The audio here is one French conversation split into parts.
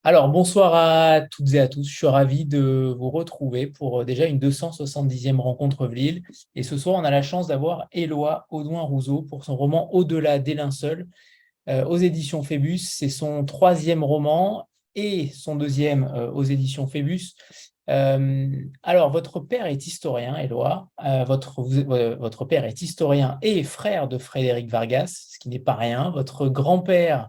Alors, bonsoir à toutes et à tous. Je suis ravi de vous retrouver pour déjà une 270e rencontre Vlil. Et ce soir, on a la chance d'avoir Éloi Audouin-Rousseau pour son roman Au-delà des linceuls aux éditions Phébus. C'est son troisième roman et son deuxième aux éditions Phébus. Alors, votre père est historien, Éloi. Votre père est historien et frère de Frédéric Vargas, ce qui n'est pas rien. Votre grand-père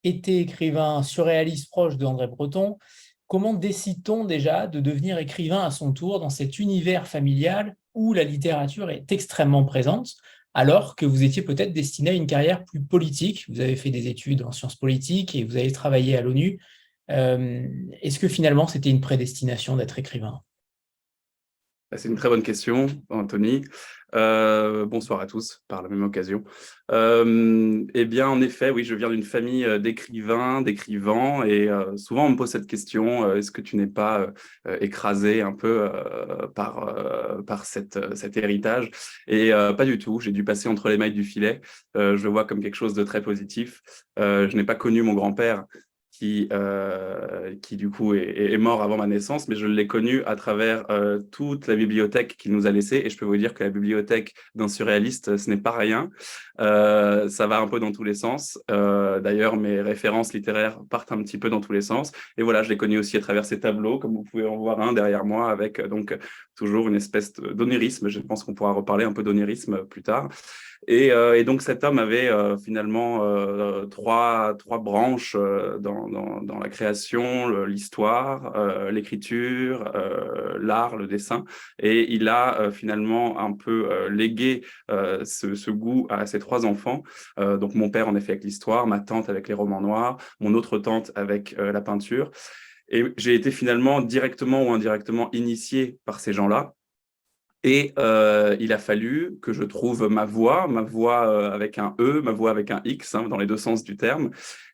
était écrivain surréaliste proche de André Breton. Comment décide-t-on déjà de devenir écrivain à son tour dans cet univers familial où la littérature est extrêmement présente, alors que vous étiez peut-être destiné à une carrière plus politique? Vous avez fait des études en sciences politiques et vous avez travaillé à l'ONU. Est-ce que finalement c'était une prédestination d'être écrivain? C'est une très bonne question, Anthony. Bonsoir à tous, par la même occasion. Eh bien, en effet, oui, je viens d'une famille d'écrivains, d'écrivants, et souvent on me pose cette question, est-ce que tu n'es pas écrasé un peu par cet héritage? Et pas du tout, j'ai dû passer entre les mailles du filet. Je le vois comme quelque chose de très positif. Je n'ai pas connu mon grand-père qui du coup est mort avant ma naissance, mais je l'ai connu à travers toute la bibliothèque qu'il nous a laissée. Et je peux vous dire que la bibliothèque d'un surréaliste, ce n'est pas rien. Ça va un peu dans tous les sens. D'ailleurs, mes références littéraires partent un petit peu dans tous les sens. Et voilà, je l'ai connu aussi à travers ces tableaux, comme vous pouvez en voir un derrière moi, avec donc toujours une espèce d'onirisme. Je pense qu'on pourra reparler un peu d'onirisme plus tard. Et donc cet homme avait finalement trois branches dans la création, l'histoire, l'écriture, l'art, le dessin. Et il a finalement un peu légué ce goût à ses trois enfants. Donc mon père en effet avec l'histoire, ma tante avec les romans noirs, mon autre tante avec la peinture. Et j'ai été finalement directement ou indirectement initié par ces gens-là. Et il a fallu que je trouve ma voix avec un E, ma voix avec un X, hein, dans les deux sens du terme.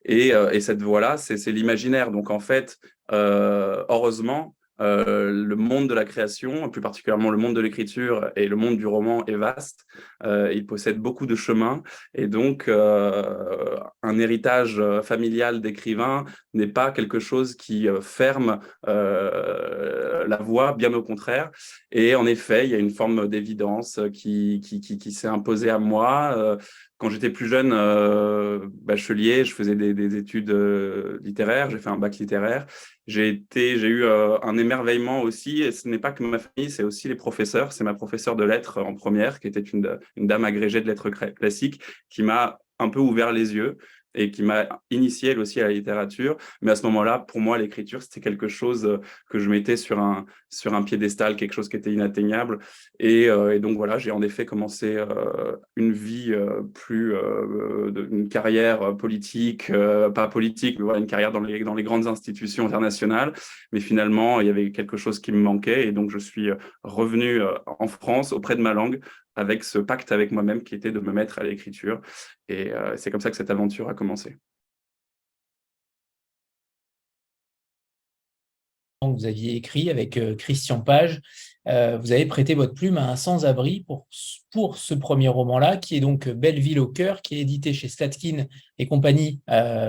Et cette voix-là, c'est l'imaginaire. Donc en fait, heureusement, le monde de la création, plus particulièrement le monde de l'écriture et le monde du roman est vaste. Il possède beaucoup de chemins. Et donc, un héritage familial d'écrivain n'est pas quelque chose qui ferme la voie, bien au contraire. Et en effet, il y a une forme d'évidence qui s'est imposée à moi. Quand j'étais plus jeune, bachelier, je faisais des études littéraires, j'ai fait un bac littéraire. J'ai eu un émerveillement aussi, et ce n'est pas que ma famille, c'est aussi les professeurs. C'est ma professeure de lettres en première, qui était une dame agrégée de lettres classiques, qui m'a un peu ouvert les yeux et qui m'a initié elle aussi à la littérature. Mais à ce moment-là, pour moi, l'écriture, c'était quelque chose que je mettais sur un piédestal, quelque chose qui était inatteignable. Et donc voilà, j'ai en effet commencé une vie une carrière politique, pas politique, mais voilà, une carrière dans les grandes institutions internationales. Mais finalement, il y avait quelque chose qui me manquait, et donc je suis revenu en France auprès de ma langue avec ce pacte avec moi-même qui était de me mettre à l'écriture. Et c'est comme ça que cette aventure a commencé. Que vous aviez écrit avec Christian Page. Vous avez prêté votre plume à un sans-abri pour ce premier roman-là, qui est donc Belleville au cœur, qui est édité chez Statkin et compagnie,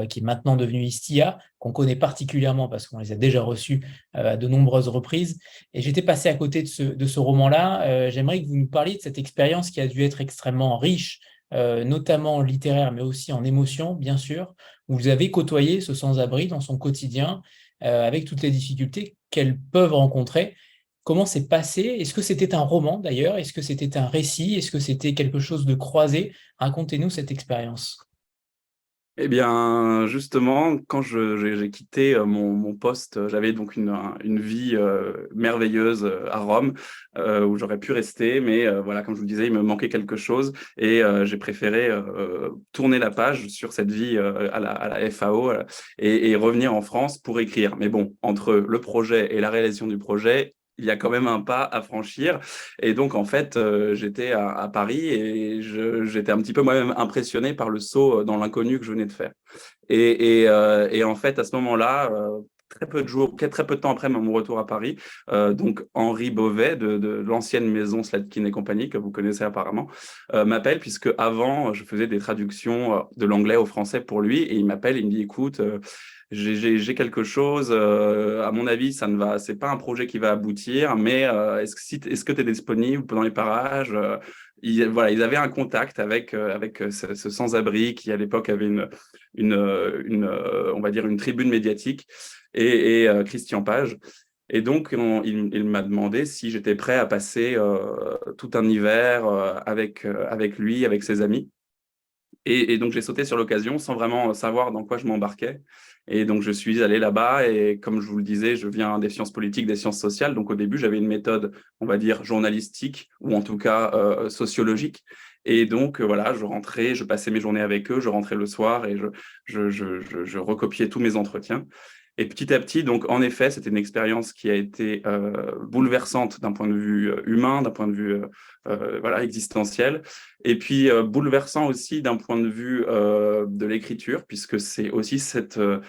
qui est maintenant devenu Istia, qu'on connaît particulièrement parce qu'on les a déjà reçus à de nombreuses reprises. Et j'étais passé à côté de ce roman-là. J'aimerais que vous nous parliez de cette expérience qui a dû être extrêmement riche, notamment littéraire, mais aussi en émotion, bien sûr, où vous avez côtoyé ce sans-abri dans son quotidien avec toutes les difficultés qu'elles peuvent rencontrer. Comment c'est passé? Est-ce que c'était un roman d'ailleurs? Est-ce que c'était un récit? Est-ce que c'était quelque chose de croisé? Racontez-nous cette expérience. Eh bien, justement, quand j'ai quitté mon poste, j'avais donc une vie merveilleuse à Rome, où j'aurais pu rester, mais voilà, comme je vous le disais, il me manquait quelque chose, et j'ai préféré tourner la page sur cette vie à la FAO, et revenir en France pour écrire. Mais bon, entre le projet et la réalisation du projet, il y a quand même un pas à franchir. Et donc, en fait, j'étais à Paris, et j'étais un petit peu moi-même impressionné par le saut dans l'inconnu que je venais de faire. Et en fait, à ce moment-là, très peu de temps après mon retour à Paris, donc Henri Beauvais de l'ancienne maison Slatkin et compagnie, que vous connaissez apparemment, m'appelle, puisque avant, je faisais des traductions de l'anglais au français pour lui, et il m'appelle, il me dit, écoute, j'ai quelque chose, à mon avis, c'est pas un projet qui va aboutir, mais est-ce que tu es disponible pendant les parages? Voilà, ils avaient un contact avec ce sans-abri qui, à l'époque, avait on va dire, une tribune médiatique, et Christian Page. Et donc, il m'a demandé si j'étais prêt à passer tout un hiver avec lui, avec ses amis. Et donc, j'ai sauté sur l'occasion sans vraiment savoir dans quoi je m'embarquais. Et donc, je suis allé là-bas. Et comme je vous le disais, je viens des sciences politiques, des sciences sociales. Donc, au début, j'avais une méthode, on va dire, journalistique ou en tout cas sociologique. Et donc, voilà, je rentrais, je passais mes journées avec eux, je rentrais le soir et je recopiais tous mes entretiens. Et petit à petit, donc en effet, c'était une expérience qui a été bouleversante d'un point de vue humain, d'un point de vue voilà, existentiel, et puis bouleversant aussi d'un point de vue de l'écriture, puisque c'est aussi ce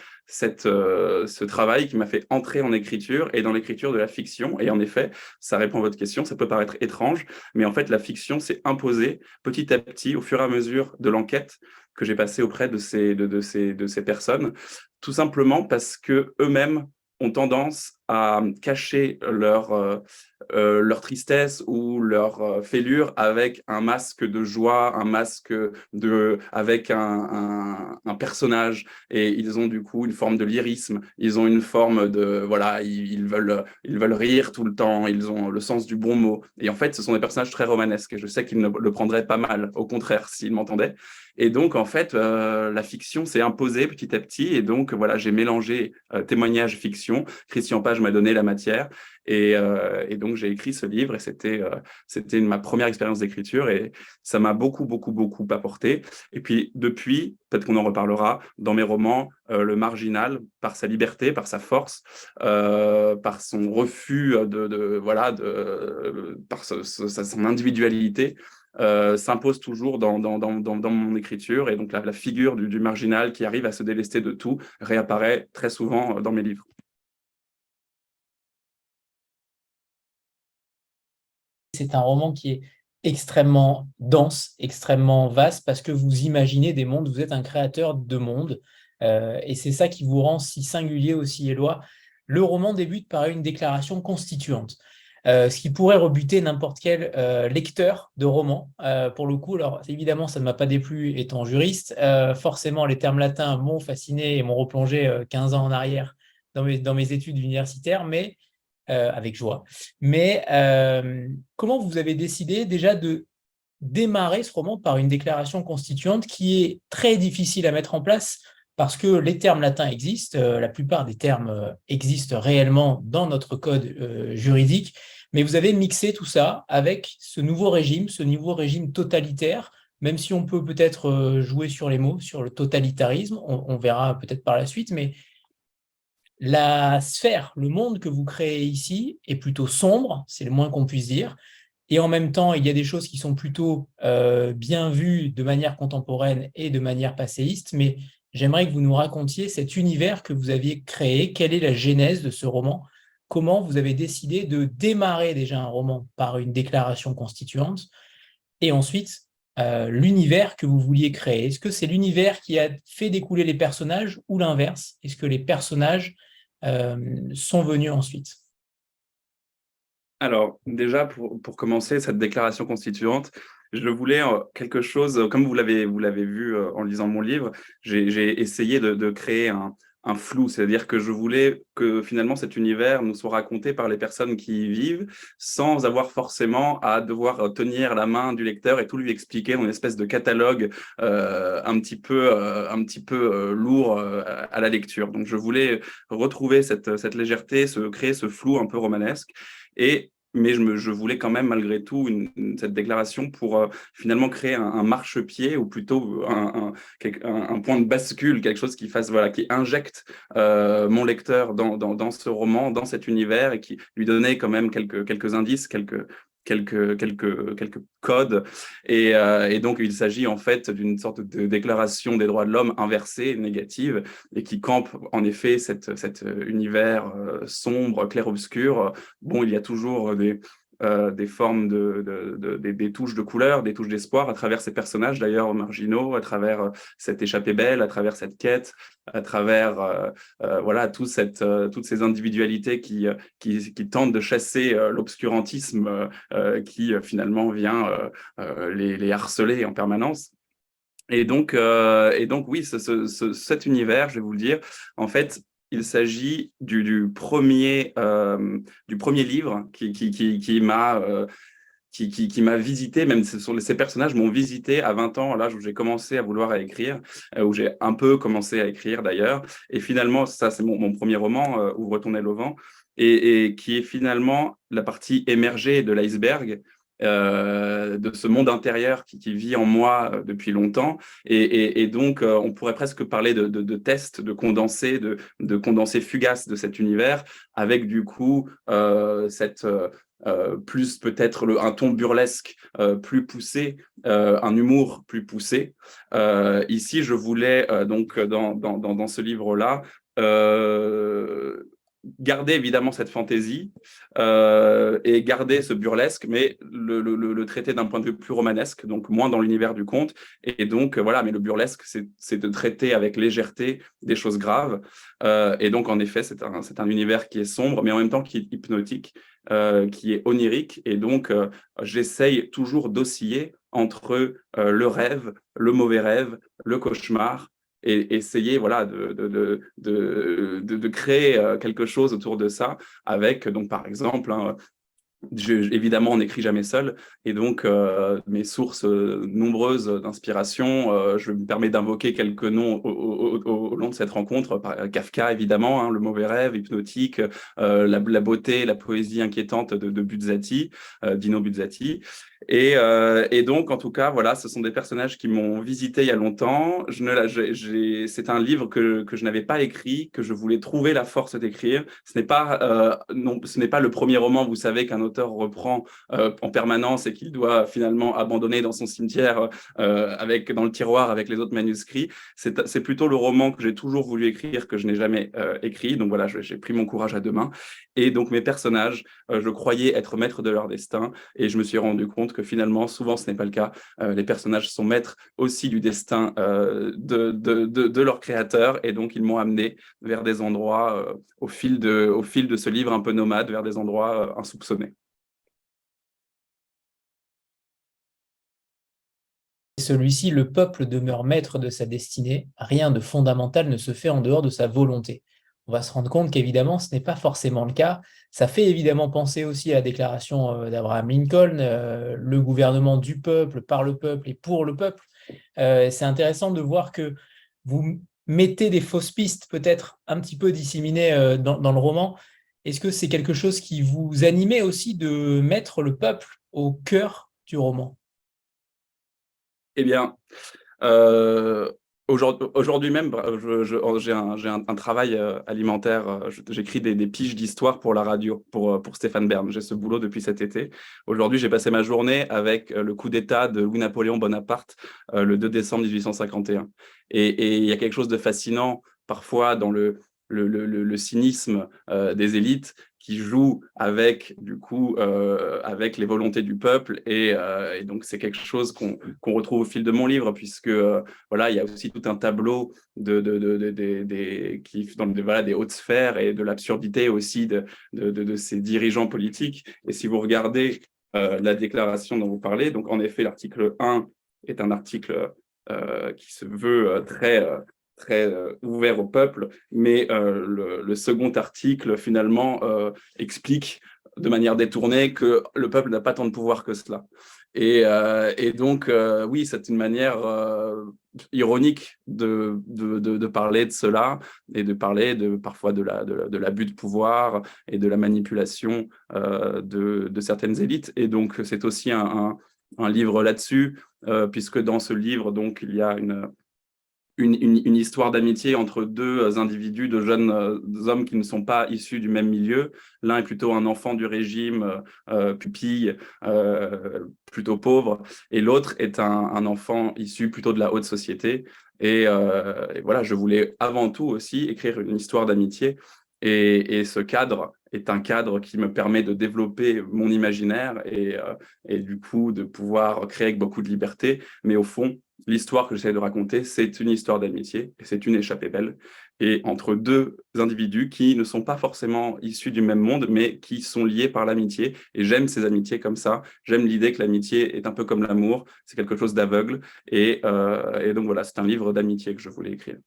travail qui m'a fait entrer en écriture et dans l'écriture de la fiction. Et en effet, ça répond à votre question, ça peut paraître étrange, mais en fait, la fiction s'est imposée petit à petit au fur et à mesure de l'enquête que j'ai passée auprès de ces personnes, tout simplement parce que eux-mêmes ont tendance à cacher leur tristesse ou leur fêlure avec un masque de joie, un masque avec un personnage, et ils ont du coup une forme de lyrisme, ils ont une forme de, voilà, ils veulent rire tout le temps, ils ont le sens du bon mot, et en fait ce sont des personnages très romanesques, et je sais qu'ils ne le prendraient pas mal, au contraire, s'ils m'entendaient. Et donc, en fait, la fiction s'est imposée petit à petit. Et donc, voilà, j'ai mélangé témoignage, fiction. Christian Page m'a donné la matière. Et donc, j'ai écrit ce livre. Et c'était ma première expérience d'écriture. Et ça m'a beaucoup, beaucoup, beaucoup apporté. Et puis, depuis, peut-être qu'on en reparlera, dans mes romans, le marginal, par sa liberté, par sa force, par son refus voilà, par son individualité, s'impose toujours dans mon écriture. Et donc, la figure du marginal qui arrive à se délester de tout réapparaît très souvent dans mes livres. C'est un roman qui est extrêmement dense, extrêmement vaste, parce que vous imaginez des mondes, vous êtes un créateur de mondes, et c'est ça qui vous rend si singulier aussi, Éloi. Le roman débute par une déclaration constituante, ce qui pourrait rebuter n'importe quel lecteur de roman. Pour le coup, alors évidemment, ça ne m'a pas déplu étant juriste. Forcément, les termes latins m'ont fasciné et m'ont replongé 15 ans en arrière dans mes études universitaires, mais avec joie. Mais comment vous avez décidé déjà de démarrer ce roman par une déclaration constituante qui est très difficile à mettre en place parce que les termes latins existent, la plupart des termes existent réellement dans notre code juridique, mais vous avez mixé tout ça avec ce nouveau régime totalitaire, même si on peut peut-être jouer sur les mots, sur le totalitarisme, on verra peut-être par la suite, mais la sphère, le monde que vous créez ici est plutôt sombre, c'est le moins qu'on puisse dire. Et en même temps, il y a des choses qui sont plutôt bien vues de manière contemporaine et de manière passéiste. Mais j'aimerais que vous nous racontiez cet univers que vous aviez créé. Quelle est la genèse de ce roman? Comment vous avez décidé de démarrer déjà un roman par une déclaration constituante et ensuite l'univers que vous vouliez créer? Est-ce que c'est l'univers qui a fait découler les personnages ou l'inverse? Est-ce que les personnages sont venus ensuite? Alors, déjà, pour commencer, cette déclaration constituante, je voulais quelque chose, comme vous l'avez vu en lisant mon livre, j'ai essayé de créer un flou, c'est-à-dire que je voulais que finalement cet univers nous soit raconté par les personnes qui y vivent, sans avoir forcément à devoir tenir la main du lecteur et tout lui expliquer dans une espèce de catalogue un petit peu lourd à la lecture. Donc, je voulais retrouver cette légèreté, créer ce flou un peu romanesque. Mais je voulais quand même, malgré tout, cette déclaration pour finalement créer un marchepied, ou plutôt un point de bascule, quelque chose voilà, qui injecte mon lecteur dans ce roman, dans cet univers, et qui lui donnait quand même quelques indices, quelques codes. Et donc, il s'agit en fait d'une sorte de déclaration des droits de l'homme inversée, négative, et qui campe en effet cet univers sombre, clair-obscur. Bon, il y a toujours des formes des touches de couleur, des touches d'espoir à travers ces personnages d'ailleurs marginaux, à travers cette échappée belle, à travers cette quête, à travers voilà toutes ces individualités qui tentent de chasser l'obscurantisme qui finalement vient les harceler en permanence. Et donc oui, cet univers, je vais vous le dire, en fait, il s'agit du premier livre qui m'a visité, même ces personnages m'ont visité à 20 ans, l'âge où j'ai commencé à vouloir à écrire, où j'ai un peu commencé à écrire d'ailleurs. Et finalement, ça, c'est mon premier roman, Ouvre ton aile au vent, et qui est finalement la partie émergée de l'iceberg. De ce monde intérieur qui vit en moi depuis longtemps et donc on pourrait presque parler de tests, de condensés fugaces de cet univers avec du coup plus peut-être un ton burlesque plus poussé, un humour plus poussé. Ici, je voulais donc dans ce livre-là garder évidemment cette fantaisie et garder ce burlesque, mais le traiter d'un point de vue plus romanesque, donc moins dans l'univers du conte. Et donc, voilà, mais le burlesque, c'est de traiter avec légèreté des choses graves. Et donc, en effet, c'est un univers qui est sombre, mais en même temps qui est hypnotique, qui est onirique. Et donc, j'essaye toujours d'osciller entre le rêve, le mauvais rêve, le cauchemar, et essayer voilà, de créer quelque chose autour de ça avec, donc, par exemple, hein, évidemment, on n'écrit jamais seul, et donc mes sources nombreuses d'inspiration, je me permets d'invoquer quelques noms au long de cette rencontre. Kafka, évidemment, hein, Le mauvais rêve, Hypnotique, la beauté, la poésie inquiétante de Buzzati, Dino Buzzati. Et donc, en tout cas, voilà, ce sont des personnages qui m'ont visité il y a longtemps. C'est un livre que je n'avais pas écrit, que je voulais trouver la force d'écrire. Ce n'est pas, non, ce n'est pas le premier roman, vous savez, qu'un auteur reprend en permanence et qu'il doit finalement abandonner dans son cimetière, dans le tiroir avec les autres manuscrits. C'est plutôt le roman que j'ai toujours voulu écrire, que je n'ai jamais écrit. Donc voilà, j'ai pris mon courage à deux mains. Et donc mes personnages, je croyais être maître de leur destin. Et je me suis rendu compte que finalement, souvent, ce n'est pas le cas. Les personnages sont maîtres aussi du destin de leur créateur. Et donc, ils m'ont amené vers des endroits, au fil de ce livre un peu nomade, vers des endroits insoupçonnés. Celui-ci, le peuple demeure maître de sa destinée, rien de fondamental ne se fait en dehors de sa volonté. On va se rendre compte qu'évidemment, ce n'est pas forcément le cas. Ça fait évidemment penser aussi à la déclaration d'Abraham Lincoln, le gouvernement du peuple, par le peuple et pour le peuple. C'est intéressant de voir que vous mettez des fausses pistes peut-être un petit peu disséminées dans le roman. Est-ce que c'est quelque chose qui vous animait aussi de mettre le peuple au cœur du roman? Eh bien, euh, aujourd'hui même, j'ai un travail alimentaire. J'écris des piges d'histoire pour la radio, pour Stéphane Bern. J'ai ce boulot depuis cet été. Aujourd'hui, j'ai passé ma journée avec le coup d'État de Louis-Napoléon Bonaparte le 2 décembre 1851. Et il y a quelque chose de fascinant parfois dans le cynisme des élites qui jouent avec, du coup, avec les volontés du peuple. Et donc, c'est quelque chose qu'on retrouve au fil de mon livre, puisque voilà, il y a aussi tout un tableau voilà, des hautes sphères et de l'absurdité aussi de ces dirigeants politiques. Et si vous regardez la déclaration dont vous parlez, donc en effet, l'article 1 est un article qui se veut très ouvert au peuple, mais le second article, finalement, explique de manière détournée que le peuple n'a pas tant de pouvoir que cela. Et donc, oui, c'est une manière ironique de parler de cela et de parler parfois de l'abus de pouvoir et de la manipulation de certaines élites. Et donc, c'est aussi un livre là-dessus, puisque dans ce livre, donc, il y a une histoire d'amitié entre deux individus, de jeunes hommes qui ne sont pas issus du même milieu. L'un est plutôt un enfant du régime, pupille, plutôt pauvre, et l'autre est un enfant issu plutôt de la haute société. Et voilà, je voulais avant tout aussi écrire une histoire d'amitié Et ce cadre est un cadre qui me permet de développer mon imaginaire et du coup de pouvoir créer avec beaucoup de liberté. Mais au fond, l'histoire que j'essaie de raconter, c'est une histoire d'amitié et c'est une échappée belle. Et entre deux individus qui ne sont pas forcément issus du même monde, mais qui sont liés par l'amitié. Et j'aime ces amitiés comme ça. J'aime l'idée que l'amitié est un peu comme l'amour, c'est quelque chose d'aveugle. Et donc voilà, c'est un livre d'amitié que je voulais écrire.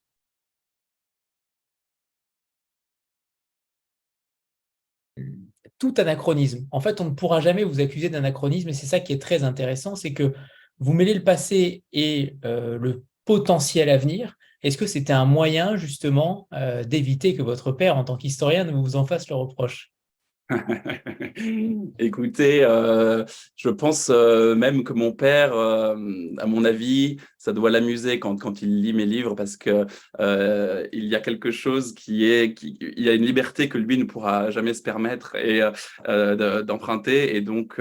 Tout anachronisme. En fait, on ne pourra jamais vous accuser d'anachronisme et c'est ça qui est très intéressant, c'est que vous mêlez le passé et le potentiel avenir. Est-ce que c'était un moyen justement d'éviter que votre père, en tant qu'historien, ne vous en fasse le reproche? Écoutez, je pense même que mon père, à mon avis, ça doit l'amuser quand il lit mes livres parce que il y a quelque chose il y a une liberté que lui ne pourra jamais se permettre d'emprunter. Et donc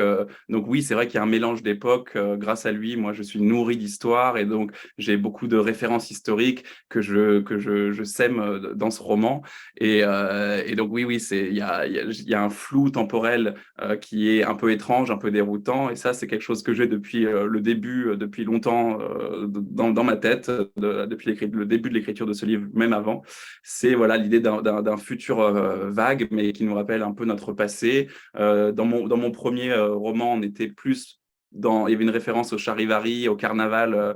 oui, c'est vrai qu'il y a un mélange d'époques. Grâce à lui, moi, je suis nourri d'histoire et donc j'ai beaucoup de références historiques que je sème dans ce roman. Et donc oui, il y a un flou temporel qui est un peu étrange, un peu déroutant. Et ça, c'est quelque chose que j'ai depuis le début, depuis longtemps dans ma tête, depuis le début de l'écriture de ce livre, même avant. C'est voilà l'idée d'un futur vague, mais qui nous rappelle un peu notre passé. Dans mon premier roman, on était plus il y avait une référence au charivari, au carnaval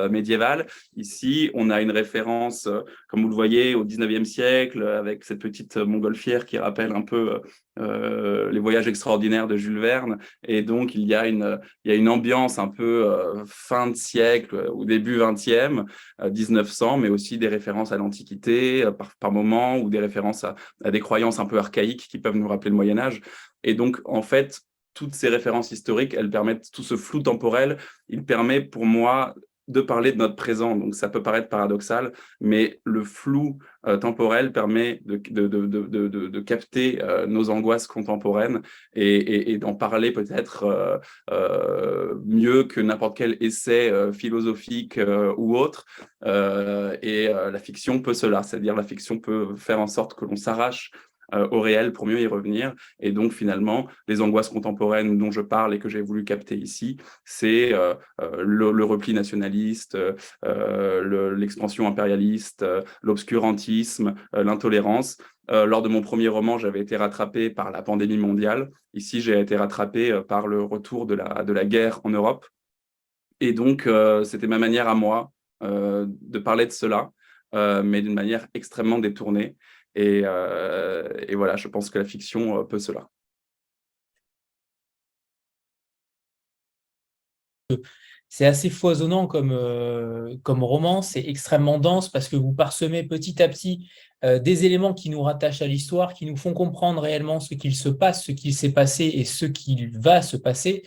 médiéval. Ici, on a une référence comme vous le voyez, au 19e siècle, avec cette petite montgolfière qui rappelle un peu les voyages extraordinaires de Jules Verne. Et donc, il y a une ambiance un peu fin de siècle, au début 20e, 1900, mais aussi des références à l'Antiquité par moment, ou des références à des croyances un peu archaïques qui peuvent nous rappeler le Moyen-Âge. Et donc, en fait, toutes ces références historiques, elles permettent, tout ce flou temporel, il permet pour moi de parler de notre présent. Donc, ça peut paraître paradoxal, mais le flou temporel permet de capter nos angoisses contemporaines et d'en parler peut-être mieux que n'importe quel essai philosophique ou autre. La fiction peut cela, c'est-à-dire la fiction peut faire en sorte que l'on s'arrache au réel pour mieux y revenir. Et donc, finalement, les angoisses contemporaines dont je parle et que j'ai voulu capter ici, c'est le repli nationaliste, l'expansion impérialiste, l'obscurantisme, l'intolérance. Lors de mon premier roman, j'avais été rattrapé par la pandémie mondiale. Ici, j'ai été rattrapé par le retour de la guerre en Europe. Et donc, c'était ma manière à moi de parler de cela, mais d'une manière extrêmement détournée. Et voilà, je pense que la fiction peut cela. C'est assez foisonnant comme roman, c'est extrêmement dense parce que vous parsemez petit à petit des éléments qui nous rattachent à l'histoire, qui nous font comprendre réellement ce qu'il se passe, ce qu'il s'est passé et ce qu'il va se passer.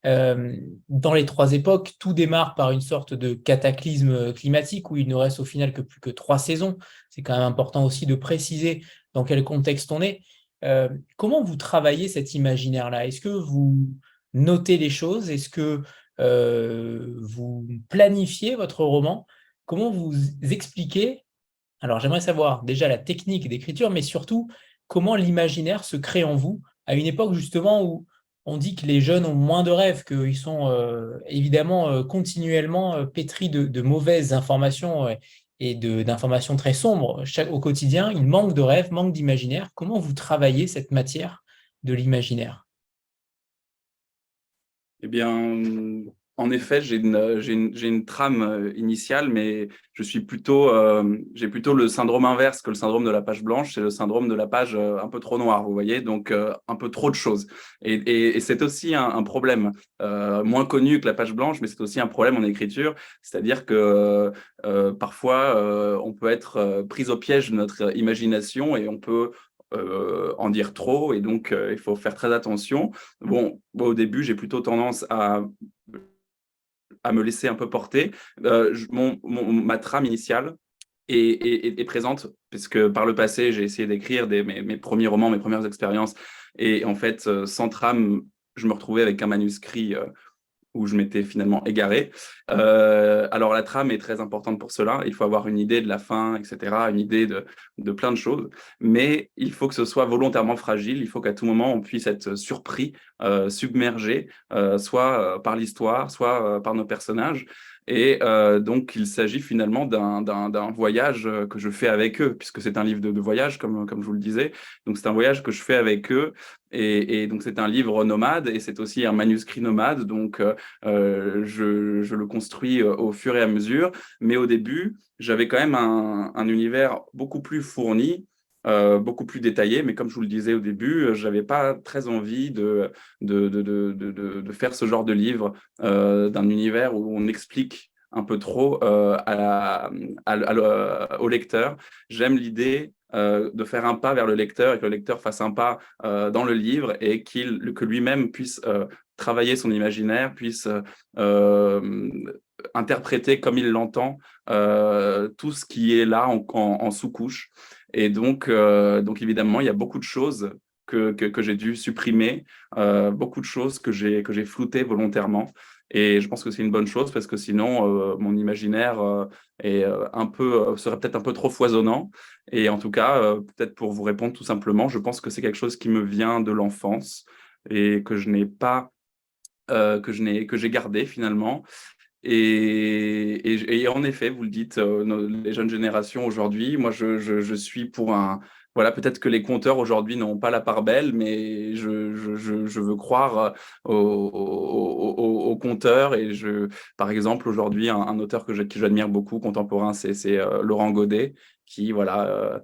Dans les trois époques, tout démarre par une sorte de cataclysme climatique où il ne reste au final que plus que 3 saisons. C'est quand même important aussi de préciser dans quel contexte on est. Comment vous travaillez cet imaginaire-là? Est-ce que vous notez les choses? Est-ce que vous planifiez votre roman? Comment vous expliquez? Alors, j'aimerais savoir déjà la technique d'écriture, mais surtout comment l'imaginaire se crée en vous à une époque justement où on dit que les jeunes ont moins de rêves, qu'ils sont évidemment continuellement pétris de mauvaises informations et d'informations très sombres au quotidien. Ils manquent de rêves, manquent d'imaginaire. Comment vous travaillez cette matière de l'imaginaire? Eh bien, en effet, j'ai une trame initiale, mais j'ai plutôt le syndrome inverse que le syndrome de la page blanche, c'est le syndrome de la page un peu trop noire, vous voyez, donc un peu trop de choses. Et c'est aussi un problème, moins connu que la page blanche, mais c'est aussi un problème en écriture, c'est-à-dire que parfois, on peut être pris au piège de notre imagination et on peut en dire trop, et donc il faut faire très attention. Bon, moi, au début, j'ai plutôt tendance à me laisser un peu porter. Ma trame initiale est présente, puisque par le passé, j'ai essayé d'écrire mes premiers romans, mes premières expériences. Et en fait, sans trame, je me retrouvais avec un manuscrit où je m'étais finalement égaré. Alors, la trame est très importante pour cela. Il faut avoir une idée de la fin, etc., une idée de plein de choses. Mais il faut que ce soit volontairement fragile. Il faut qu'à tout moment, on puisse être surpris, submergé, soit par l'histoire, soit par nos personnages. Et donc, il s'agit finalement d'un voyage que je fais avec eux, puisque c'est un livre de voyage, comme je vous le disais. Donc, c'est un voyage que je fais avec eux. Et donc, c'est un livre nomade et c'est aussi un manuscrit nomade. Donc, je le construis au fur et à mesure. Mais au début, j'avais quand même un univers beaucoup plus fourni, beaucoup plus détaillé. Mais comme je vous le disais au début, je n'avais pas très envie de faire ce genre de livre, d'un univers où on explique un peu trop au lecteur. J'aime l'idée de faire un pas vers le lecteur et que le lecteur fasse un pas dans le livre et que lui-même puisse travailler son imaginaire, puisse interpréter comme il l'entend tout ce qui est là en sous-couche. Et donc, évidemment, il y a beaucoup de choses que j'ai dû supprimer, beaucoup de choses que j'ai floutées volontairement. Et je pense que c'est une bonne chose parce que sinon, mon imaginaire serait peut-être un peu trop foisonnant. Et en tout cas, peut-être pour vous répondre tout simplement, je pense que c'est quelque chose qui me vient de l'enfance et que je n'ai pas, que j'ai gardé finalement. Et en effet, vous le dites, les jeunes générations aujourd'hui, moi je suis pour un. Voilà, peut-être que les conteurs aujourd'hui n'ont pas la part belle, mais je veux croire aux conteurs. Par exemple, aujourd'hui, un auteur que j'admire beaucoup, contemporain, c'est Laurent Godet, qui voilà,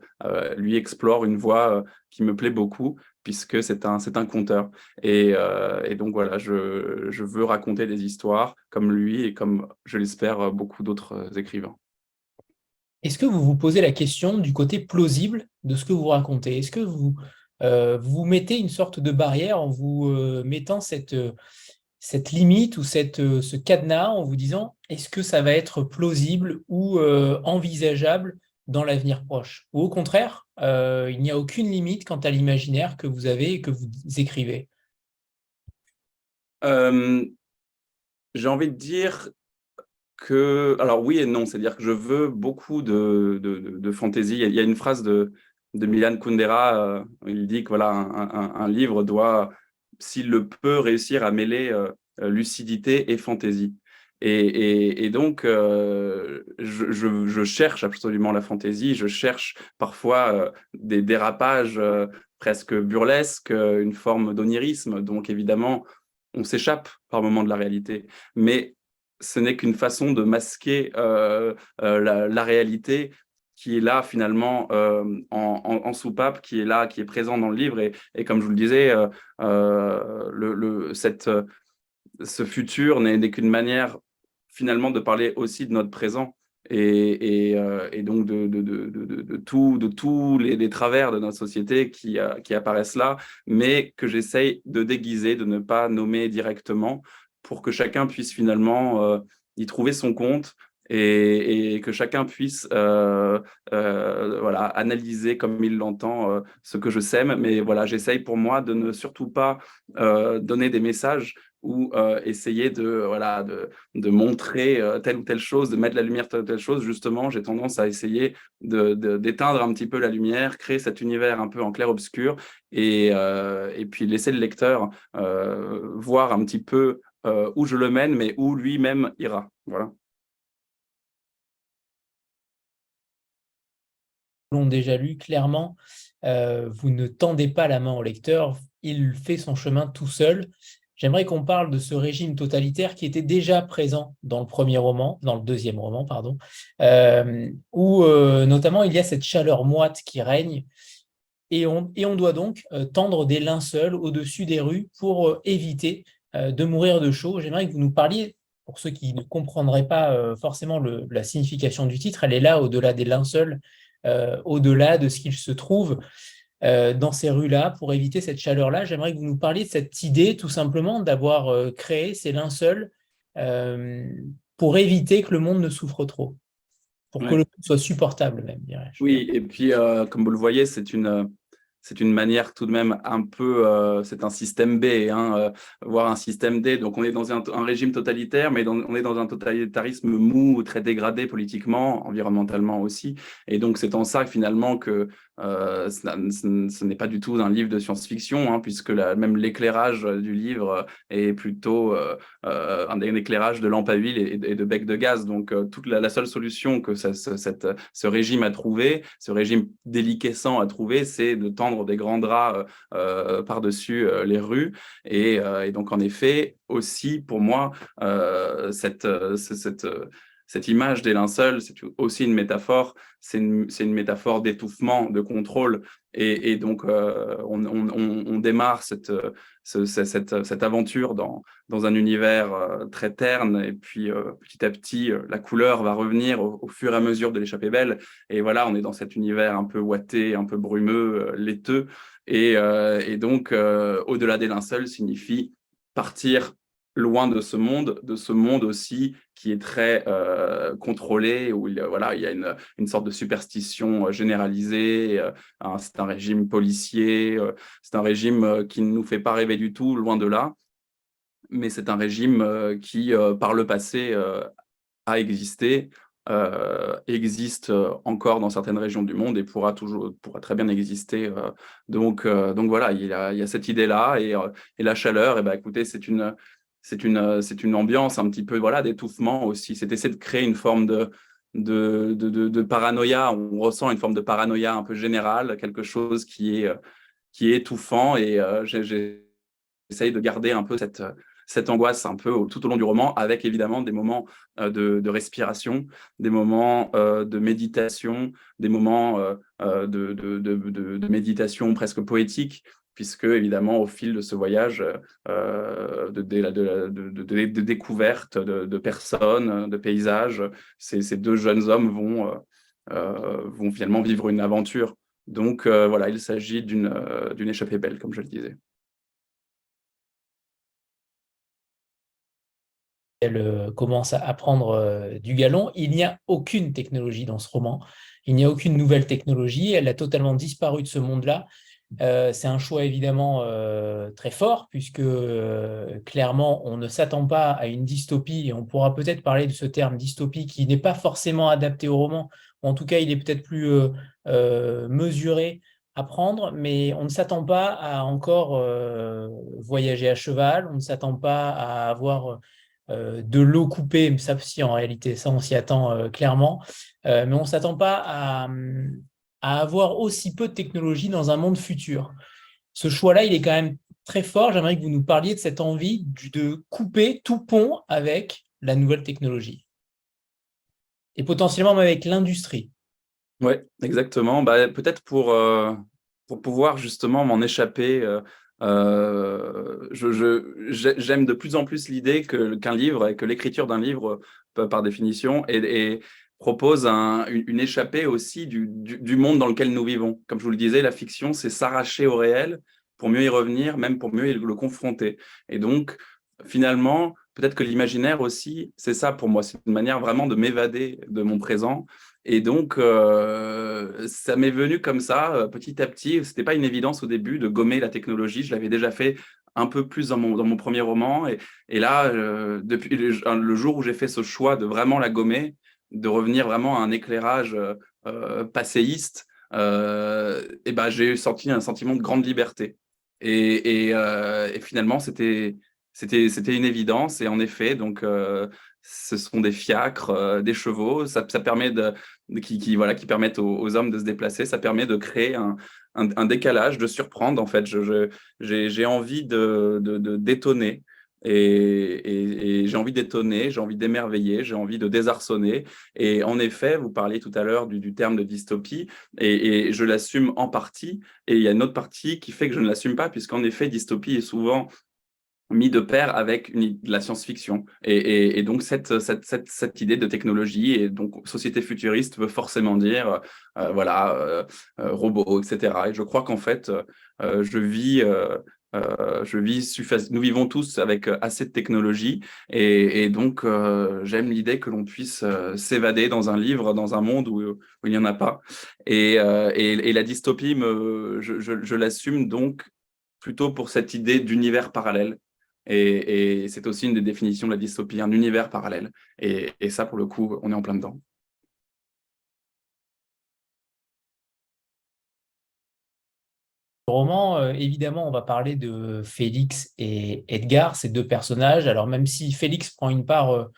lui explore une voie qui me plaît beaucoup, puisque c'est un conteur. Et donc voilà, je veux raconter des histoires comme lui et comme, je l'espère, beaucoup d'autres écrivains. Est-ce que vous vous posez la question du côté plausible de ce que vous racontez? Est-ce que vous mettez une sorte de barrière en vous mettant cette limite ou ce cadenas en vous disant est-ce que ça va être plausible ou envisageable dans l'avenir proche? Ou au contraire, il n'y a aucune limite quant à l'imaginaire que vous avez et que vous écrivez? Euh, j'ai envie de dire alors oui et non, c'est-à-dire que je veux beaucoup de fantaisie. Il y a une phrase de Milan Kundera, il dit que voilà, un livre doit, s'il le peut, réussir à mêler lucidité et fantaisie. Et donc, je cherche absolument la fantaisie, je cherche parfois des dérapages presque burlesques, une forme d'onirisme. Donc évidemment, on s'échappe par moments de la réalité. Mais ce n'est qu'une façon de masquer la réalité qui est là finalement en soupape, qui est là, qui est présent dans le livre. Et comme je vous le disais, ce futur n'est qu'une manière finalement de parler aussi de notre présent et donc de tous les travers de notre société qui apparaissent là, mais que j'essaye de déguiser, de ne pas nommer directement pour que chacun puisse finalement y trouver son compte et que chacun puisse voilà, analyser comme il l'entend ce que je sème. Mais voilà, j'essaye pour moi de ne surtout pas donner des messages ou essayer voilà, de montrer telle ou telle chose, de mettre la lumière telle ou telle chose. Justement, j'ai tendance à essayer d'éteindre un petit peu la lumière, créer cet univers un peu en clair-obscur et puis laisser le lecteur voir un petit peu où je le mène, mais où lui-même ira. Voilà. L'ont déjà lu, clairement, vous ne tendez pas la main au lecteur, il fait son chemin tout seul. J'aimerais qu'on parle de ce régime totalitaire qui était déjà présent dans le premier roman, dans le deuxième roman, pardon, où notamment il y a cette chaleur moite qui règne et on doit donc tendre des linceuls au-dessus des rues pour éviter de mourir de chaud. J'aimerais que vous nous parliez, pour ceux qui ne comprendraient pas forcément la signification du titre, elle est là au-delà des linceuls, au-delà de ce qu'il se trouve dans ces rues-là pour éviter cette chaleur-là. J'aimerais que vous nous parliez de cette idée tout simplement d'avoir créé ces linceuls euh, pour éviter que le monde ne souffre trop, pour que le Ouais. monde soit supportable même, dirais-je. Oui, et puis comme vous le voyez, c'est une manière tout de même un peu, c'est un système B, hein, voire un système D. Donc on est dans un régime totalitaire, mais on est dans un totalitarisme mou, très dégradé politiquement, environnementalement aussi. Et donc c'est en ça finalement que ce n'est pas du tout un livre de science-fiction, hein, puisque même l'éclairage du livre est plutôt un éclairage de lampe à huile et de bec de gaz. Donc toute la seule solution que ce régime a trouvé, ce régime déliquescent a trouvé, c'est de tendre des grands draps par-dessus les rues. Et donc, en effet, aussi, pour moi, cette image des linceuls, c'est aussi une métaphore, c'est une métaphore d'étouffement, de contrôle. Et donc, on démarre cette aventure dans un univers très terne. Et puis, petit à petit, la couleur va revenir au fur et à mesure de l'échappée belle. Et voilà, on est dans cet univers un peu ouaté, un peu brumeux, laiteux. Et donc, au-delà des linceuls signifie partir loin de ce monde aussi qui est très contrôlé, où voilà, il y a une sorte de superstition généralisée. C'est un régime policier, c'est un régime qui ne nous fait pas rêver du tout, loin de là. Mais c'est un régime qui, par le passé, a existé, existe encore dans certaines régions du monde et pourra très bien exister. Donc voilà, il y a cette idée-là et la chaleur. Et ben écoutez, c'est une ambiance un petit peu voilà d'étouffement aussi. C'est essayer de créer une forme de paranoïa. On ressent une forme de paranoïa un peu générale, quelque chose qui est étouffant et j'essaye de garder un peu cette angoisse un peu tout au long du roman, avec évidemment des moments de respiration, des moments de méditation, des moments de méditation presque poétique, puisque évidemment au fil de ce voyage de découverte de personnes, de paysages, ces deux jeunes hommes vont finalement vivre une aventure. Donc voilà, il s'agit d'une échappée belle, comme je le disais. Elle commence à prendre du galon. Il n'y a aucune technologie dans ce roman. Il n'y a aucune nouvelle technologie. Elle a totalement disparu de ce monde-là. C'est un choix évidemment très fort, puisque clairement, on ne s'attend pas à une dystopie, et on pourra peut-être parler de ce terme dystopie qui n'est pas forcément adapté au roman. En tout cas, il est peut-être plus mesuré à prendre, mais on ne s'attend pas à encore voyager à cheval, on ne s'attend pas à avoir de l'eau coupée, ça si en réalité, ça on s'y attend clairement. Mais on ne s'attend pas à avoir aussi peu de technologie dans un monde futur. Ce choix-là, il est quand même très fort. J'aimerais que vous nous parliez de cette envie de couper tout pont avec la nouvelle technologie et potentiellement même avec l'industrie. Oui, exactement. Bah, peut-être pour pouvoir justement m'en échapper, j'aime de plus en plus l'idée qu'un livre et que l'écriture d'un livre, par définition, propose une échappée aussi du monde dans lequel nous vivons. Comme je vous le disais, la fiction, c'est s'arracher au réel pour mieux y revenir, même pour mieux le confronter. Et donc, finalement, peut-être que l'imaginaire aussi, c'est ça pour moi, c'est une manière vraiment de m'évader de mon présent. Et donc, ça m'est venu comme ça, petit à petit. C'était pas une évidence au début de gommer la technologie. Je l'avais déjà fait un peu plus dans mon premier roman. Et là, depuis le jour où j'ai fait ce choix de vraiment la gommer, de revenir vraiment à un éclairage passéiste, et ben, j'ai senti un sentiment de grande liberté. Et finalement, c'était une évidence. Et en effet, donc, ce sont des fiacres, des chevaux. Ça permet voilà, qui permettent aux hommes de se déplacer. Ça permet de créer un décalage, de surprendre. En fait, j'ai envie d'étonner. Et j'ai envie d'étonner, j'ai envie d'émerveiller, j'ai envie de désarçonner. Et en effet, vous parliez tout à l'heure du terme de dystopie, et je l'assume en partie. Et il y a une autre partie qui fait que je ne l'assume pas, puisqu'en effet, dystopie est souvent mis de pair avec de la science-fiction. Et donc, cette idée de technologie et donc société futuriste veut forcément dire, voilà, robots, etc. Et je crois qu'en fait, je vis Nous vivons tous avec assez de technologie et donc j'aime l'idée que l'on puisse s'évader dans un livre, dans un monde où il n'y en a pas. Et la dystopie, je l'assume donc plutôt pour cette idée d'univers parallèle. Et c'est aussi une des définitions de la dystopie, un univers parallèle. Et ça, pour le coup, on est en plein dedans. Roman, évidemment, on va parler de Félix et Edgar, ces deux personnages. Alors, même si Félix prend une part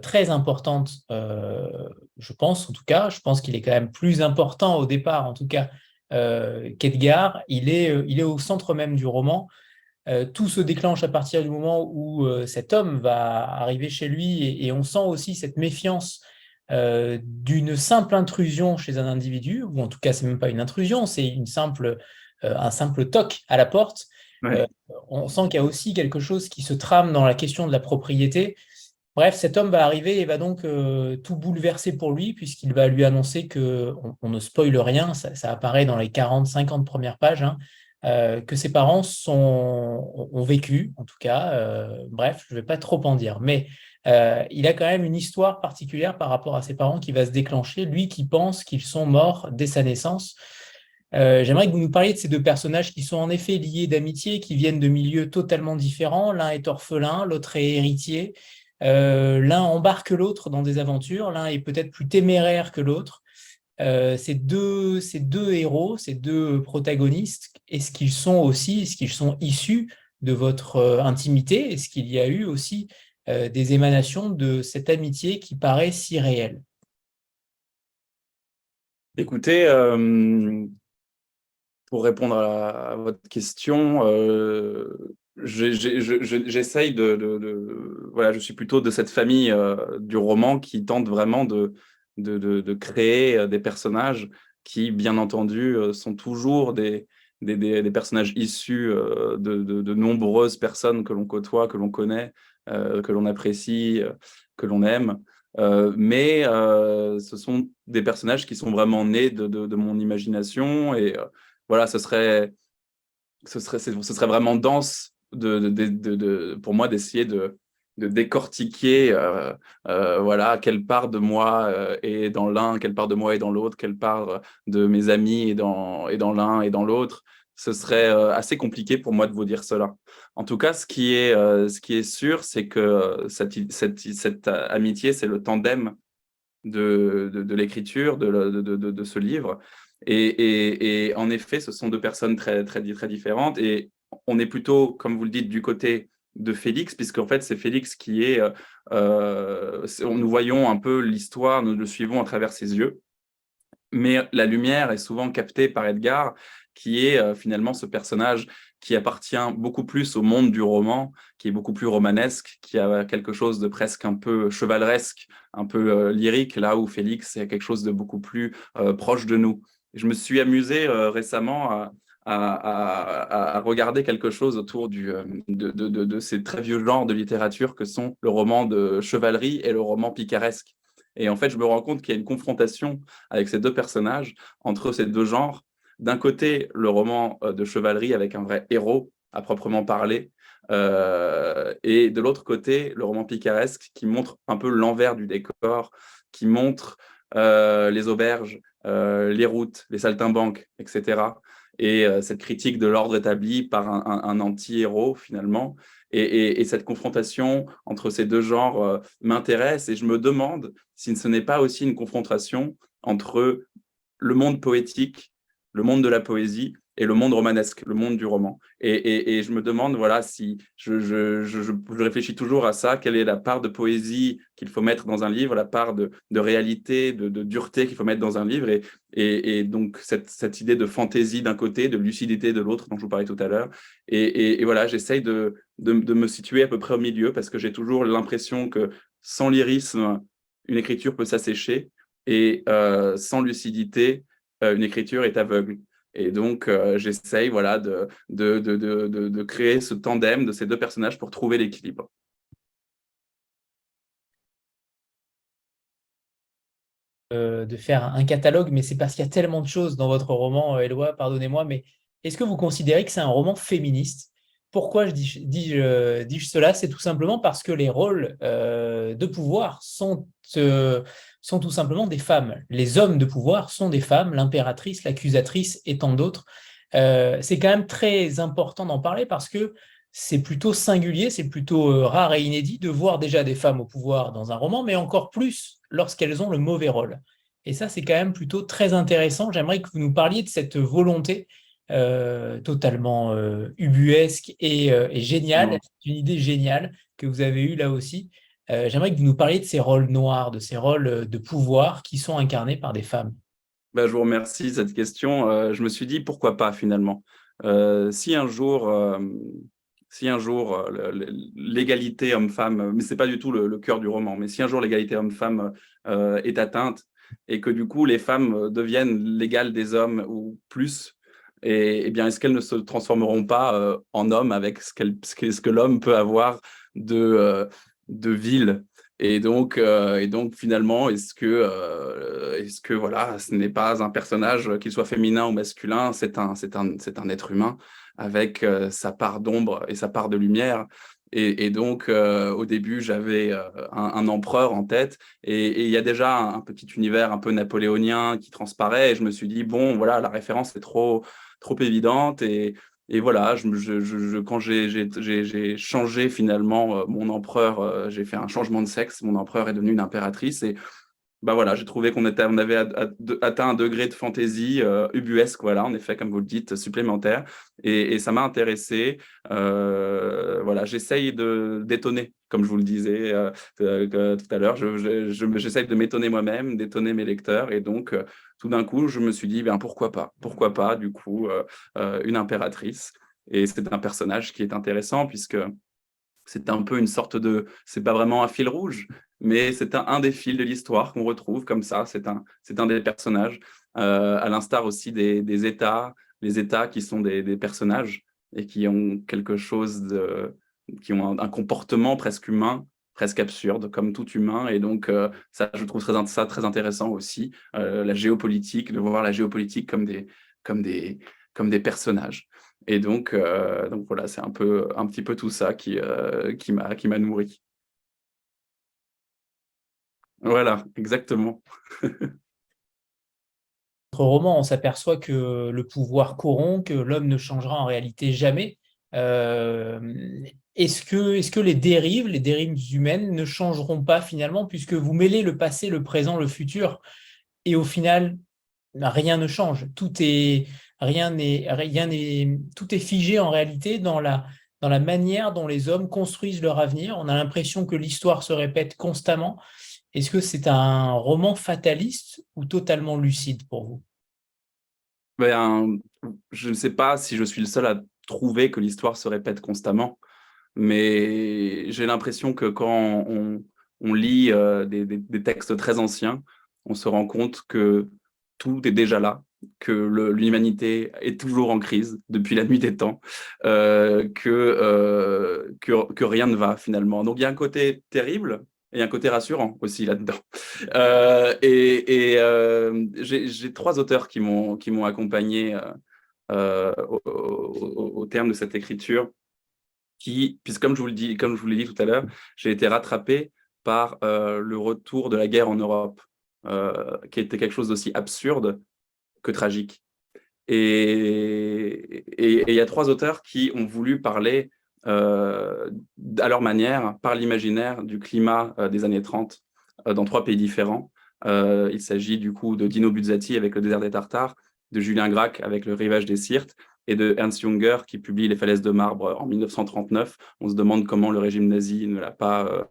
très importante, je pense, en tout cas, je pense qu'il est quand même plus important au départ, en tout cas, qu'Edgar. Il est au centre même du roman. Tout se déclenche à partir du moment où cet homme va arriver chez lui et on sent aussi cette méfiance d'une simple intrusion chez un individu, ou en tout cas, c'est même pas une intrusion, c'est un simple toc à la porte. Euh, Ouais. on sent qu'il y a aussi quelque chose qui se trame dans la question de la propriété. Bref, cet homme va arriver et va donc tout bouleverser pour lui, puisqu'il va lui annoncer que, on ne spoile rien, ça apparaît dans les 40-50 premières pages, hein, que ses parents ont vécu, en tout cas. Bref, je ne vais pas trop en dire, mais il a quand même une histoire particulière par rapport à ses parents qui va se déclencher, lui qui pense qu'ils sont morts dès sa naissance. J'aimerais que vous nous parliez de ces deux personnages qui sont en effet liés d'amitié, qui viennent de milieux totalement différents. L'un est orphelin, l'autre est héritier. L'un embarque l'autre dans des aventures, l'un est peut-être plus téméraire que l'autre. Ces deux héros, ces deux protagonistes, est-ce qu'ils sont issus de votre intimité? Est-ce qu'il y a eu aussi des émanations de cette amitié qui paraît si réelle? Écoutez, pour répondre à votre question, j'essaye voilà, je suis plutôt de cette famille du roman qui tente vraiment de créer des personnages qui, bien entendu, sont toujours des personnages issus de nombreuses personnes que l'on côtoie, que l'on connaît, que l'on apprécie, que l'on aime. Mais ce sont des personnages qui sont vraiment nés de mon imagination et voilà, ce serait vraiment dense pour moi d'essayer de décortiquer voilà, quelle part de moi est dans l'un, quelle part de moi est dans l'autre, quelle part de mes amis est dans l'un et dans l'autre. Ce serait assez compliqué pour moi de vous dire cela. En tout cas, ce qui est sûr, c'est que cette amitié, c'est le tandem de l'écriture, de ce livre. Et en effet, ce sont deux personnes très, très, très différentes. Et on est plutôt, comme vous le dites, du côté de Félix, puisqu'en fait, c'est Félix qui est... nous voyons un peu l'histoire, nous le suivons à travers ses yeux. Mais la lumière est souvent captée par Edgar, qui est finalement ce personnage qui appartient beaucoup plus au monde du roman, qui est beaucoup plus romanesque, qui a quelque chose de presque un peu chevaleresque, un peu lyrique, là où Félix est quelque chose de beaucoup plus proche de nous. Je me suis amusé récemment à regarder quelque chose autour de ces très vieux genres de littérature que sont le roman de chevalerie et le roman picaresque. Et en fait, je me rends compte qu'il y a une confrontation avec ces deux personnages, entre ces deux genres. D'un côté, le roman de chevalerie avec un vrai héros à proprement parler, et de l'autre côté, le roman picaresque qui montre un peu l'envers du décor, qui montre les auberges, les routes, les saltimbanques, etc. Et cette critique de l'ordre établi par un anti-héros finalement. Et cette confrontation entre ces deux genres m'intéresse et je me demande si ce n'est pas aussi une confrontation entre le monde poétique, le monde de la poésie et le monde romanesque, le monde du roman. Et je me demande, voilà, si je réfléchis toujours à ça, quelle est la part de poésie qu'il faut mettre dans un livre, la part de réalité, de dureté qu'il faut mettre dans un livre, et donc cette idée de fantaisie d'un côté, de lucidité de l'autre, dont je vous parlais tout à l'heure. Et voilà, j'essaye de me situer à peu près au milieu, parce que j'ai toujours l'impression que sans lyrisme, une écriture peut s'assécher, et sans lucidité, une écriture est aveugle. Et donc, j'essaye voilà, de créer ce tandem de ces deux personnages pour trouver l'équilibre. De faire un catalogue, mais c'est parce qu'il y a tellement de choses dans votre roman, Éloi, pardonnez-moi, mais est-ce que vous considérez que c'est un roman féministe? pourquoi dis-je cela? C'est tout simplement parce que les rôles de pouvoir sont tout simplement des femmes. Les hommes de pouvoir sont des femmes, l'impératrice, l'accusatrice et tant d'autres. C'est quand même très important d'en parler parce que c'est plutôt singulier, c'est plutôt rare et inédit de voir déjà des femmes au pouvoir dans un roman, mais encore plus lorsqu'elles ont le mauvais rôle. Et ça, c'est quand même plutôt très intéressant. J'aimerais que vous nous parliez de cette volonté totalement ubuesque et géniale. Non. C'est une idée géniale que vous avez eue là aussi. J'aimerais que vous nous parliez de ces rôles noirs, de ces rôles de pouvoir qui sont incarnés par des femmes. Bah, je vous remercie de cette question. Je me suis dit pourquoi pas finalement. Si un jour, l'égalité homme-femme, mais c'est pas du tout le cœur du roman, mais si un jour l'égalité homme-femme est atteinte et que du coup les femmes deviennent l'égale des hommes ou plus, et bien est-ce qu'elles ne se transformeront pas en hommes avec ce que l'homme peut avoir de vil? Et donc finalement, est-ce que voilà, ce n'est pas un personnage, qu'il soit féminin ou masculin, c'est un être humain avec sa part d'ombre et sa part de lumière. Et donc, au début, j'avais un empereur en tête, et il y a déjà un petit univers un peu napoléonien qui transparaît. Et je me suis dit, bon, voilà, la référence est trop évidente. Et voilà, quand j'ai changé finalement mon empereur, j'ai fait un changement de sexe, mon empereur est devenu une impératrice. Et bah voilà, j'ai trouvé on avait atteint un degré de fantaisie ubuesque, voilà, en effet, comme vous le dites, supplémentaire. Et ça m'a intéressé. Voilà, j'essaye d'étonner, comme je vous le disais tout à l'heure. J'essaye de m'étonner moi-même, d'étonner mes lecteurs. Et donc, tout d'un coup, je me suis dit, ben, pourquoi pas? Pourquoi pas, du coup, une impératrice? Et c'est un personnage qui est intéressant puisque c'est un peu une sorte de, c'est pas vraiment un fil rouge, mais c'est un des fils de l'histoire qu'on retrouve comme ça. C'est un des personnages, à l'instar aussi des États, les États qui sont des personnages et qui ont quelque chose qui ont un comportement presque humain, presque absurde, comme tout humain. Et donc, ça, je trouve ça très intéressant aussi, la géopolitique, de voir la géopolitique comme des, comme des personnages. Et donc voilà, c'est un petit peu tout ça qui m'a nourri. Voilà, exactement. Notre roman, on s'aperçoit que le pouvoir corrompt, que l'homme ne changera en réalité jamais. Euh, est-ce que les dérives humaines ne changeront pas finalement, puisque vous mêlez le passé, le présent, le futur, et au final, rien ne change. Tout est figé en réalité dans la manière dont les hommes construisent leur avenir. On a l'impression que l'histoire se répète constamment. Est-ce que c'est un roman fataliste ou totalement lucide pour vous? Ben, je ne sais pas si je suis le seul à trouver que l'histoire se répète constamment, mais j'ai l'impression que quand on lit des textes très anciens, on se rend compte que tout est déjà là, que l'humanité est toujours en crise depuis la nuit des temps, que rien ne va finalement. Donc il y a un côté terrible et un côté rassurant aussi là-dedans. J'ai trois auteurs qui m'ont accompagné au terme de cette écriture, puisque comme je vous l'ai dit tout à l'heure, j'ai été rattrapé par le retour de la guerre en Europe, qui était quelque chose d'aussi absurde que tragique. Et il y a trois auteurs qui ont voulu parler à leur manière, par l'imaginaire, du climat des années 30 dans trois pays différents. Il s'agit du coup de Dino Buzzati avec Le désert des Tartares, de Julien Gracq avec Le rivage des Syrtes, et de Ernst Junger qui publie Les falaises de marbre en 1939. On se demande comment le régime nazi ne l'a pas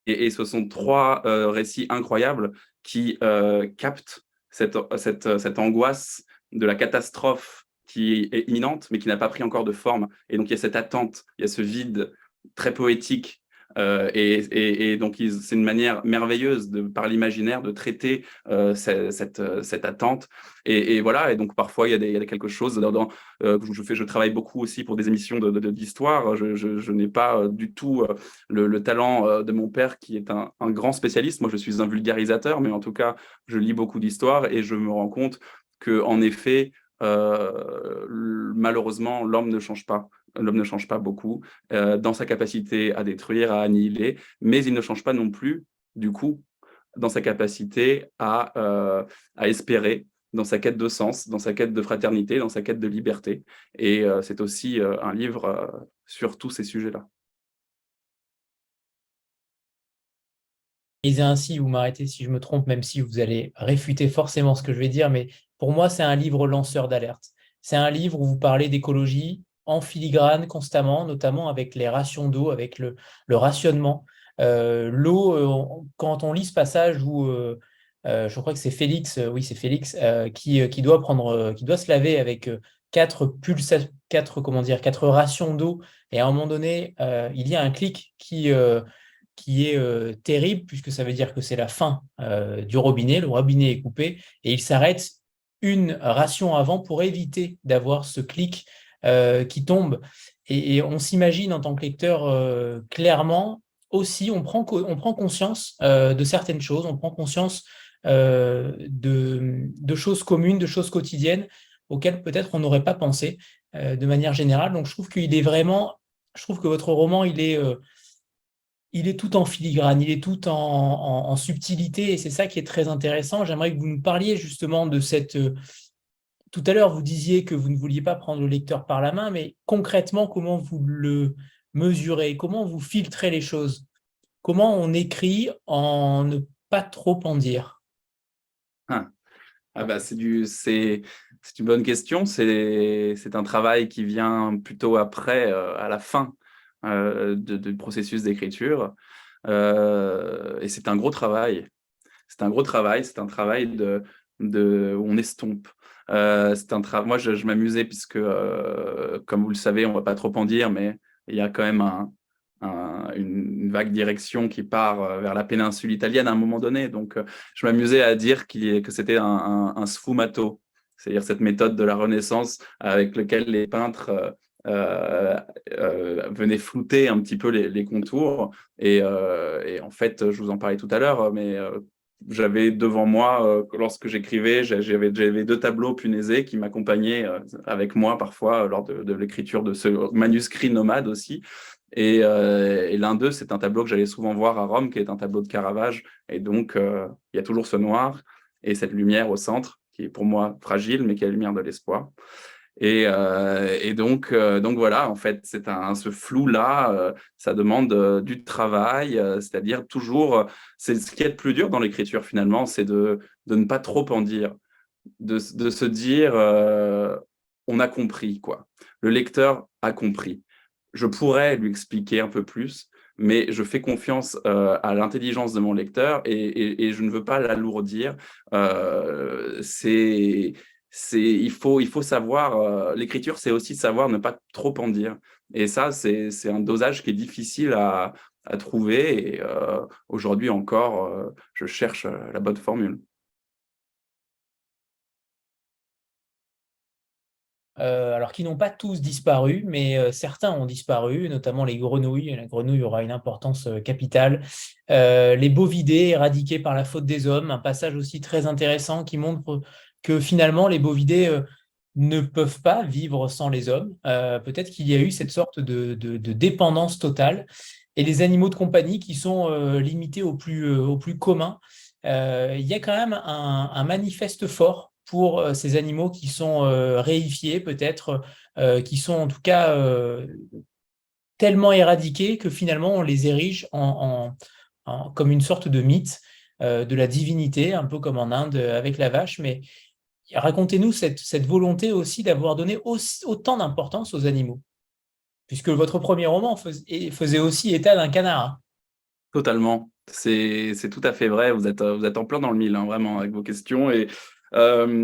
et ce sont trois récits incroyables qui captent cette angoisse de la catastrophe qui est imminente, mais qui n'a pas pris encore de forme. Et donc, il y a cette attente, il y a ce vide très poétique. Et donc, c'est une manière merveilleuse, par l'imaginaire, de traiter cette attente. Et voilà, et donc parfois, il y a quelque chose je travaille beaucoup aussi pour des émissions d'histoire. Je n'ai pas du tout le talent de mon père, qui est un grand spécialiste. Moi, je suis un vulgarisateur, mais en tout cas, je lis beaucoup d'histoires et je me rends compte qu'en effet, malheureusement, l'homme ne change pas. L'homme ne change pas beaucoup dans sa capacité à détruire, à annihiler, mais il ne change pas non plus, du coup, dans sa capacité à espérer, dans sa quête de sens, dans sa quête de fraternité, dans sa quête de liberté. Et c'est aussi un livre sur tous ces sujets-là. Lisez ainsi, vous m'arrêtez si je me trompe, même si vous allez réfuter forcément ce que je vais dire, mais pour moi, c'est un livre lanceur d'alerte. C'est un livre où vous parlez d'écologie en filigrane constamment, notamment avec les rations d'eau, avec le rationnement. L'eau, quand on lit ce passage où je crois que c'est Félix, oui, c'est Félix, qui doit qui doit se laver avec quatre rations d'eau, et à un moment donné, il y a un clic qui est terrible, puisque ça veut dire que c'est la fin du robinet, le robinet est coupé, et il s'arrête une ration avant pour éviter d'avoir ce clic qui tombe. Et on s'imagine en tant que lecteur clairement aussi, on prend conscience de certaines choses, on prend conscience de choses communes, de choses quotidiennes auxquelles peut-être on n'aurait pas pensé de manière générale. Donc je trouve qu'il est vraiment, je trouve que votre roman, il est tout en filigrane, il est tout en subtilité, et c'est ça qui est très intéressant. J'aimerais que vous nous parliez justement de cette... tout à l'heure, vous disiez que vous ne vouliez pas prendre le lecteur par la main, mais concrètement, comment vous le mesurez? Comment vous filtrez les choses? Comment on écrit en ne pas trop en dire? Ah, ah bah c'est une bonne question. C'est un travail qui vient plutôt après, à la fin du processus d'écriture. Et c'est un gros travail. C'est un gros travail, c'est un travail où on estompe. Moi, je m'amusais puisque, comme vous le savez, on ne va pas trop en dire, mais il y a quand même une vague direction qui part vers la péninsule italienne à un moment donné. Donc, je m'amusais à dire que c'était un sfumato, c'est-à-dire cette méthode de la Renaissance avec laquelle les peintres venaient flouter un petit peu les contours. Et en fait, je vous en parlais tout à l'heure, mais j'avais devant moi, lorsque j'écrivais, j'avais deux tableaux punaisés qui m'accompagnaient avec moi parfois lors de l'écriture de ce manuscrit nomade aussi. Et l'un d'eux, c'est un tableau que j'allais souvent voir à Rome, qui est un tableau de Caravage. Et donc, il y a toujours ce noir et cette lumière au centre, qui est pour moi fragile, mais qui est la lumière de l'espoir. Et donc voilà, en fait, ce flou-là, ça demande du travail, c'est-à-dire toujours, c'est ce qui est le plus dur dans l'écriture finalement, c'est de ne pas trop en dire, de se dire, on a compris, quoi. Le lecteur a compris. Je pourrais lui expliquer un peu plus, mais je fais confiance à l'intelligence de mon lecteur et je ne veux pas l'alourdir. Il faut savoir, l'écriture, c'est aussi savoir ne pas trop en dire. Et ça, c'est un dosage qui est difficile à trouver. Et aujourd'hui encore, je cherche la bonne formule. Alors qui n'ont pas tous disparu, mais certains ont disparu, notamment les grenouilles. La grenouille aura une importance capitale. Les bovidés éradiqués par la faute des hommes, un passage aussi très intéressant qui montre que finalement les bovidés ne peuvent pas vivre sans les hommes. Peut-être qu'il y a eu cette sorte de dépendance totale. Et les animaux de compagnie qui sont limités au plus commun. Il y a quand même un manifeste fort pour ces animaux qui sont réifiés, peut-être, qui sont en tout cas tellement éradiqués que finalement on les érige comme une sorte de mythe de la divinité, un peu comme en Inde avec la vache. Mais racontez-nous cette volonté aussi d'avoir donné autant d'importance aux animaux, puisque votre premier roman faisait aussi état d'un canard, hein. Totalement. C'est tout à fait vrai. Vous êtes en plein dans le mille, hein, vraiment, avec vos questions. Et mon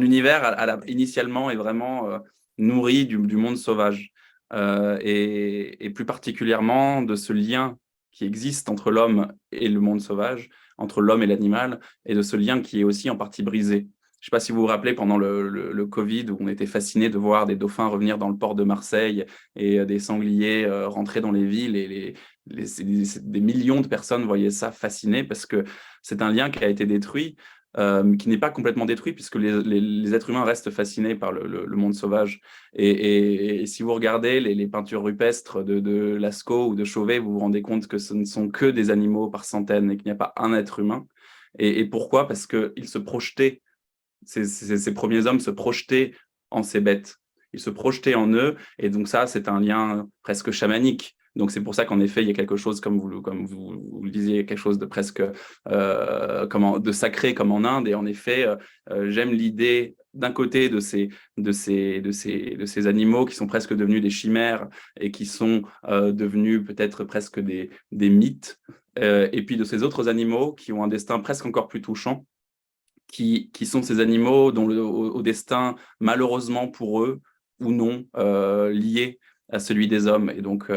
univers, initialement, est vraiment nourri du monde sauvage. Et plus particulièrement de ce lien qui existe entre l'homme et le monde sauvage, entre l'homme et l'animal, et de ce lien qui est aussi en partie brisé. Je ne sais pas si vous vous rappelez, pendant le Covid, où on était fascinés de voir des dauphins revenir dans le port de Marseille et des sangliers rentrer dans les villes, et des millions de personnes voyaient ça fasciné parce que c'est un lien qui a été détruit qui n'est pas complètement détruit, puisque les êtres humains restent fascinés par le monde sauvage. Et si vous regardez les peintures rupestres de Lascaux ou de Chauvet, vous vous rendez compte que ce ne sont que des animaux par centaines et qu'il n'y a pas un être humain. Et pourquoi? Parce qu'ils se projetaient, ces premiers hommes se projetaient en ces bêtes. Ils se projetaient en eux, et donc ça, c'est un lien presque chamanique. Donc c'est pour ça qu'en effet, il y a quelque chose, comme vous le disiez, quelque chose de presque de sacré comme en Inde. Et en effet, j'aime l'idée d'un côté de ces animaux qui sont presque devenus des chimères et qui sont devenus peut-être presque des mythes. Et puis de ces autres animaux qui ont un destin presque encore plus touchant, qui sont ces animaux dont au destin, malheureusement pour eux, ou non, lié à celui des hommes. Et donc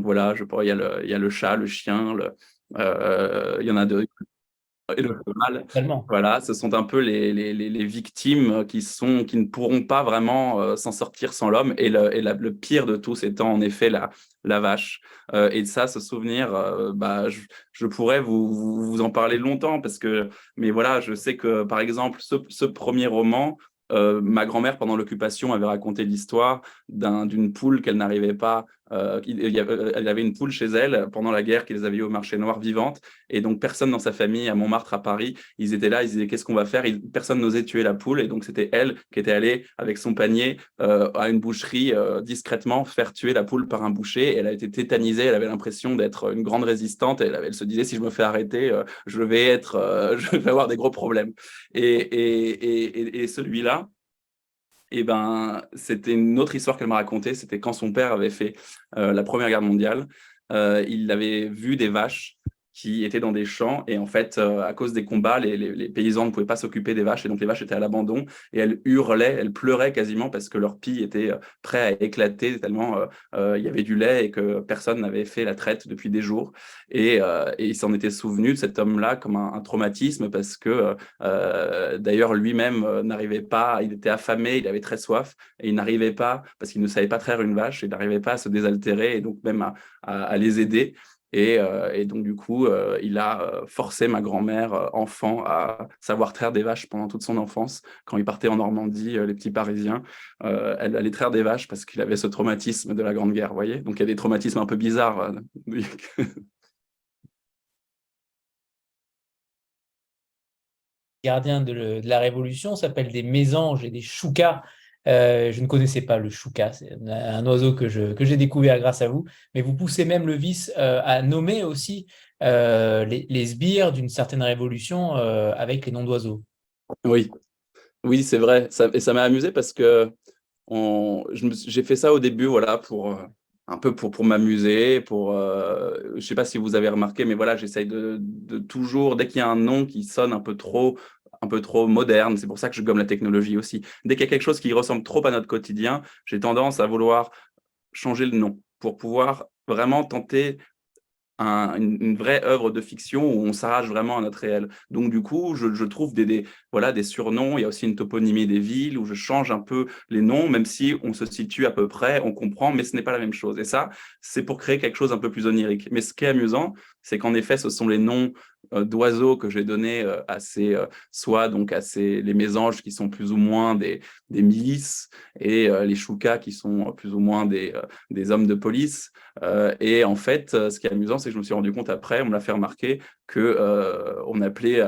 voilà, il y a le chat, le chien, il y en a deux, et le cheval. Totalement. Voilà, ce sont un peu les victimes qui ne pourront pas vraiment s'en sortir sans l'homme. Le pire de tous étant en effet la vache. Et ça, ce souvenir, je pourrais vous en parler longtemps mais voilà, je sais que par exemple, ce premier roman, ma grand-mère, pendant l'occupation, avait raconté l'histoire d'une poule qu'elle n'arrivait pas. Elle avait une poule chez elle pendant la guerre qu'ils avaient eu au marché noir vivante. Et donc, personne dans sa famille, à Montmartre, à Paris, ils étaient là, ils disaient qu'est-ce qu'on va faire? Personne n'osait tuer la poule. Et donc, c'était elle qui était allée avec son panier à une boucherie discrètement faire tuer la poule par un boucher. Et elle a été tétanisée. Elle avait l'impression d'être une grande résistante. Et elle se disait si je me fais arrêter, je vais avoir des gros problèmes. Et celui-là, eh ben, c'était une autre histoire qu'elle m'a racontée. C'était quand son père avait fait la Première Guerre mondiale. Il avait vu des vaches qui étaient dans des champs. Et en fait, à cause des combats, les paysans ne pouvaient pas s'occuper des vaches. Et donc, les vaches étaient à l'abandon. Et elles hurlaient, elles pleuraient quasiment parce que leur pie était prêt à éclater tellement il y avait du lait et que personne n'avait fait la traite depuis des jours. Et il s'en était souvenu de cet homme-là comme un traumatisme parce que d'ailleurs, lui-même n'arrivait pas, il était affamé, il avait très soif et il n'arrivait pas, parce qu'il ne savait pas traire une vache, il n'arrivait pas à se désaltérer et donc même à les aider. Et donc, du coup, il a forcé ma grand-mère, enfant, à savoir traire des vaches pendant toute son enfance. Quand il partait en Normandie, les petits Parisiens, elle allait traire des vaches parce qu'il avait ce traumatisme de la Grande Guerre, vous voyez. Donc, il y a des traumatismes un peu bizarres. Gardiens de la Révolution s'appellent des mésanges et des choucas. Je ne connaissais pas le chouca, c'est un oiseau que j'ai découvert grâce à vous, mais vous poussez même le vice à nommer aussi les sbires d'une certaine révolution avec les noms d'oiseaux. Oui, oui, c'est vrai. Et ça m'a amusé parce que j'ai fait ça au début, voilà, un peu pour m'amuser, je sais pas si vous avez remarqué, mais voilà, j'essaye de toujours, dès qu'il y a un nom qui sonne un peu trop moderne, c'est pour ça que je gomme la technologie aussi. Dès qu'il y a quelque chose qui ressemble trop à notre quotidien, j'ai tendance à vouloir changer le nom pour pouvoir vraiment tenter une vraie œuvre de fiction où on s'arrache vraiment à notre réel. Donc, du coup, je trouve voilà, des surnoms. Il y a aussi une toponymie des villes où je change un peu les noms, même si on se situe à peu près, on comprend, mais ce n'est pas la même chose. Et ça, c'est pour créer quelque chose un peu plus onirique. Mais ce qui est amusant, c'est qu'en effet, ce sont les noms d'oiseaux que j'ai donnés soit donc les mésanges qui sont plus ou moins des milices et les choucas qui sont plus ou moins des hommes de police. Et en fait, ce qui est amusant, c'est que je me suis rendu compte après, on me l'a fait remarquer, que on appelait,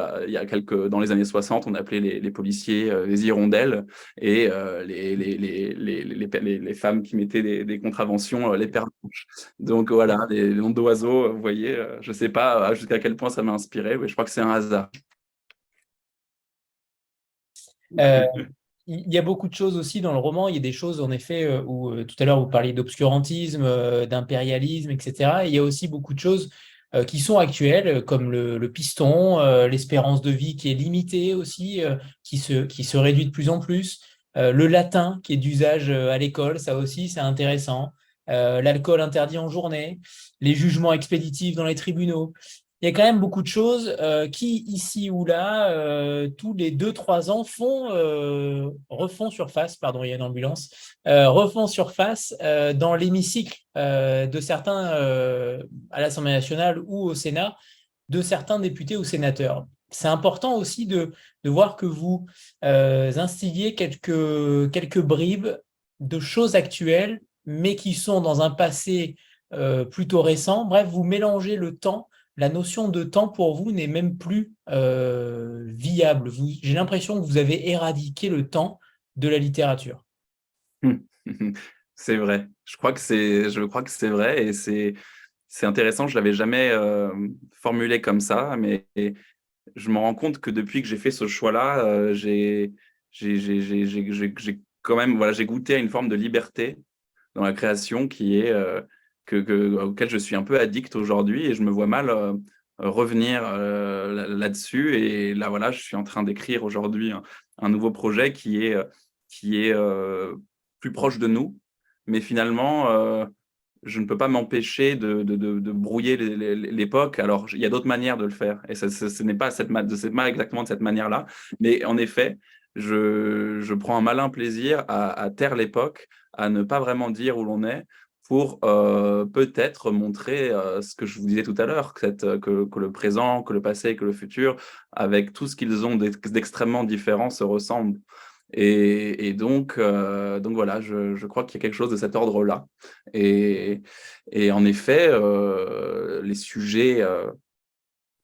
dans les années 60, on appelait les policiers les hirondelles et les femmes qui mettaient des contraventions les pervenches. Donc voilà, les noms d'oiseaux, vous voyez, je ne sais pas jusqu'à quel point ça m'a inspiré, mais je crois que c'est un hasard. Euh, il y a beaucoup de choses aussi dans le roman. Il y a des choses, en effet, où tout à l'heure vous parliez d'obscurantisme, d'impérialisme, etc. Et il y a aussi beaucoup de choses qui sont actuelles, comme le piston, l'espérance de vie qui est limitée aussi, qui se réduit de plus en plus, le latin qui est d'usage à l'école, ça aussi, c'est intéressant. L'alcool interdit en journée, les jugements expéditifs dans les tribunaux. Il y a quand même beaucoup de choses qui, ici ou là, tous les 2 3 ans, refont surface, pardon, il y a une ambulance, refont surface dans l'hémicycle de certains à l'Assemblée nationale ou au Sénat, de certains députés ou sénateurs. c'est important aussi de voir que vous instillez quelques bribes de choses actuelles, mais qui sont dans un passé plutôt récent. Bref, vous mélangez le temps. La notion de temps pour vous n'est même plus viable. J'ai l'impression que vous avez éradiqué le temps de la littérature. C'est vrai. Je crois que c'est vrai et c'est intéressant. Je l'avais jamais formulé comme ça, mais je me rends compte que depuis que j'ai fait ce choix-là, j'ai quand même, voilà, j'ai goûté à une forme de liberté dans la création qui est auquel je suis un peu addict aujourd'hui et je me vois mal revenir là-dessus. Et là, voilà, je suis en train d'écrire aujourd'hui un nouveau projet qui est plus proche de nous, mais finalement, je ne peux pas m'empêcher de brouiller l'époque. Alors, il y a d'autres manières de le faire, et ce n'est pas exactement de cette manière-là, mais en effet, je prends un malin plaisir à taire l'époque, à ne pas vraiment dire où l'on est, pour peut-être montrer ce que je vous disais tout à l'heure, que le présent, que le passé, que le futur, avec tout ce qu'ils ont d'extrêmement différent, se ressemblent. Et donc voilà, je crois qu'il y a quelque chose de cet ordre-là. Et, et en effet, les sujets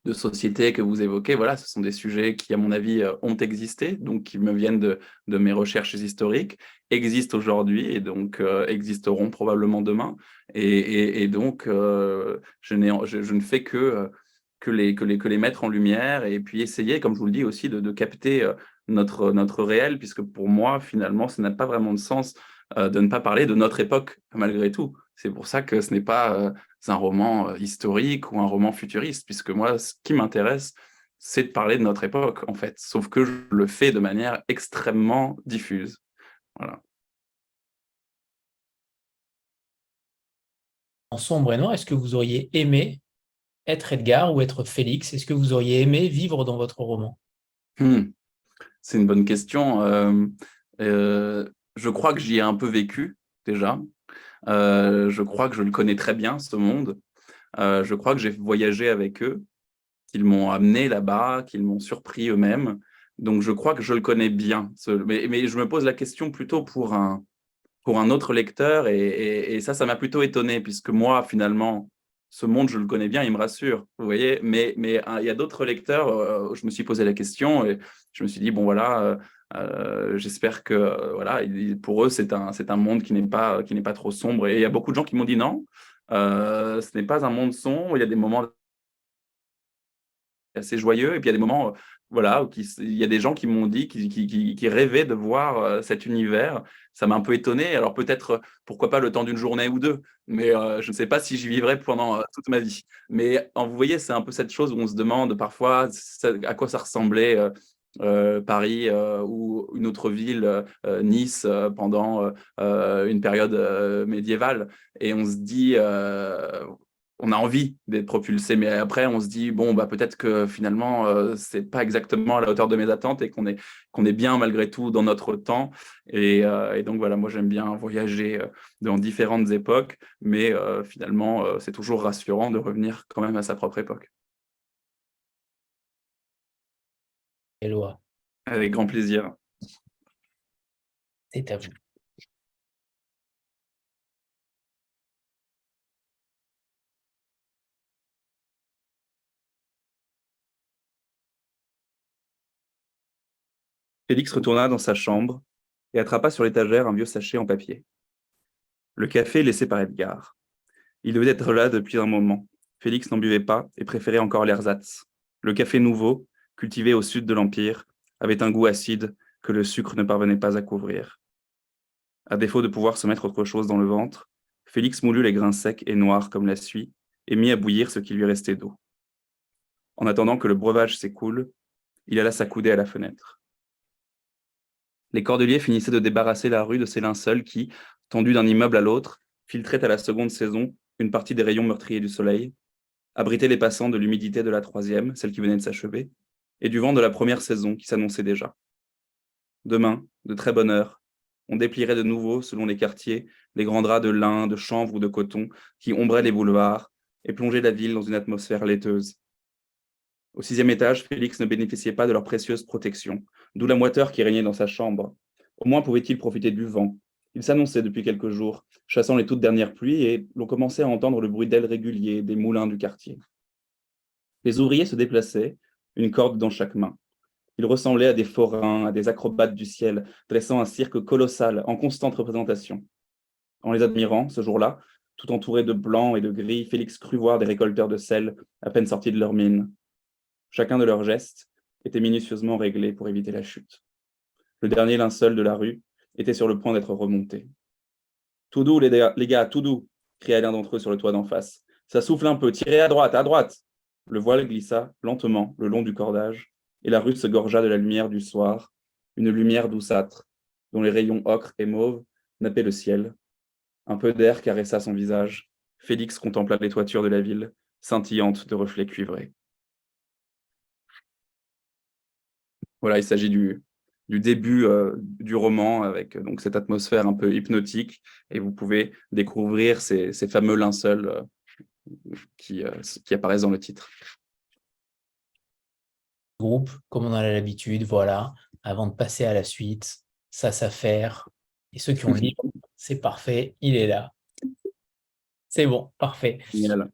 de société que vous évoquez, voilà, ce sont des sujets qui, à mon avis, ont existé, donc qui me viennent de mes recherches historiques, existent aujourd'hui et donc existeront probablement demain. Et donc, je ne fais que les mettre en lumière et puis essayer, comme je vous le dis aussi, de capter notre réel, puisque pour moi, finalement, ça n'a pas vraiment de sens de ne pas parler de notre époque, malgré tout. C'est pour ça que ce n'est pas un roman historique ou un roman futuriste, puisque moi, ce qui m'intéresse, c'est de parler de notre époque, en fait, sauf que je le fais de manière extrêmement diffuse. Voilà. En sombre et noir, est-ce que vous auriez aimé être Edgar ou être Félix? Est-ce que vous auriez aimé vivre dans votre roman? Hmm. C'est une bonne question. Je crois que j'y ai un peu vécu déjà. Je crois que je le connais très bien, ce monde. Je crois que j'ai voyagé avec eux, qu'ils m'ont amené là-bas, qu'ils m'ont surpris eux-mêmes. Donc je crois que je le connais bien. Mais je me pose la question plutôt pour un autre lecteur et ça m'a plutôt étonné puisque moi, finalement, ce monde, je le connais bien, il me rassure, vous voyez. Mais il y a d'autres lecteurs, je me suis posé la question et je me suis dit, bon voilà, j'espère que voilà, pour eux, c'est un monde qui n'est pas trop sombre. Et il y a beaucoup de gens qui m'ont dit non, ce n'est pas un monde sombre, il y a des moments assez joyeux. Et puis il y a des moments, voilà, il y a des gens qui m'ont dit qui rêvaient de voir cet univers. Ça m'a un peu étonné. Alors peut-être, pourquoi pas le temps d'une journée ou deux, mais je ne sais pas si j'y vivrai pendant toute ma vie. Mais vous voyez, c'est un peu cette chose où on se demande parfois à quoi ça ressemblait Paris ou une autre ville, Nice, pendant une période médiévale. Et on se dit, on a envie d'être propulsé, mais après on se dit bon bah peut-être que finalement c'est pas exactement à la hauteur de mes attentes et qu'on est bien malgré tout dans notre temps. Et donc voilà, moi j'aime bien voyager dans différentes époques, mais finalement c'est toujours rassurant de revenir quand même à sa propre époque. Éloi, Avec grand plaisir. c'est à vous. Félix retourna dans sa chambre et attrapa sur l'étagère un vieux sachet en papier. Le café laissé par Edgar. Il devait être là depuis un moment. Félix n'en buvait pas et préférait encore l'ersatz. Le café nouveau, cultivé au sud de l'Empire, avait un goût acide que le sucre ne parvenait pas à couvrir. À défaut de pouvoir se mettre autre chose dans le ventre, Félix moulut les grains secs et noirs comme la suie et mit à bouillir ce qui lui restait d'eau. En attendant que le breuvage s'écoule, il alla s'accouder à la fenêtre. Les cordeliers finissaient de débarrasser la rue de ces linceuls qui, tendus d'un immeuble à l'autre, filtraient à la seconde saison une partie des rayons meurtriers du soleil, abritaient les passants de l'humidité de la troisième, celle qui venait de s'achever, et du vent de la première saison qui s'annonçait déjà. Demain, de très bonne heure, on déplierait de nouveau, selon les quartiers, les grands draps de lin, de chanvre ou de coton qui ombraient les boulevards et plongeaient la ville dans une atmosphère laiteuse. Au 6e étage, Félix ne bénéficiait pas de leur précieuse protection, d'où la moiteur qui régnait dans sa chambre. Au moins pouvait-il profiter du vent. Il s'annonçait depuis quelques jours, chassant les toutes dernières pluies, et l'on commençait à entendre le bruit d'ailes régulier des moulins du quartier. Les ouvriers se déplaçaient, une corde dans chaque main. Ils ressemblaient à des forains, à des acrobates du ciel, dressant un cirque colossal en constante représentation. En les admirant, ce jour-là, tout entourés de blanc et de gris, Félix crut voir des récolteurs de sel à peine sortis de leur mine. Chacun de leurs gestes était minutieusement réglé pour éviter la chute. Le dernier linceul de la rue était sur le point d'être remonté. Tout doux, les gars, tout doux, cria l'un d'entre eux sur le toit d'en face. Ça souffle un peu, tirez à droite, à droite. Le voile glissa lentement le long du cordage, et la rue se gorgea de la lumière du soir, une lumière douceâtre, dont les rayons ocre et mauve nappaient le ciel. Un peu d'air caressa son visage. Félix contempla les toitures de la ville, scintillantes de reflets cuivrés. Voilà, il s'agit du début du roman avec donc cette atmosphère un peu hypnotique, et vous pouvez découvrir ces fameux linceuls qui apparaissent dans le titre. Groupe, comme on a l'habitude, voilà, avant de passer à la suite, ça s'affaire. Et ceux qui ont le livre, c'est parfait, il est là. C'est bon, parfait. Génial.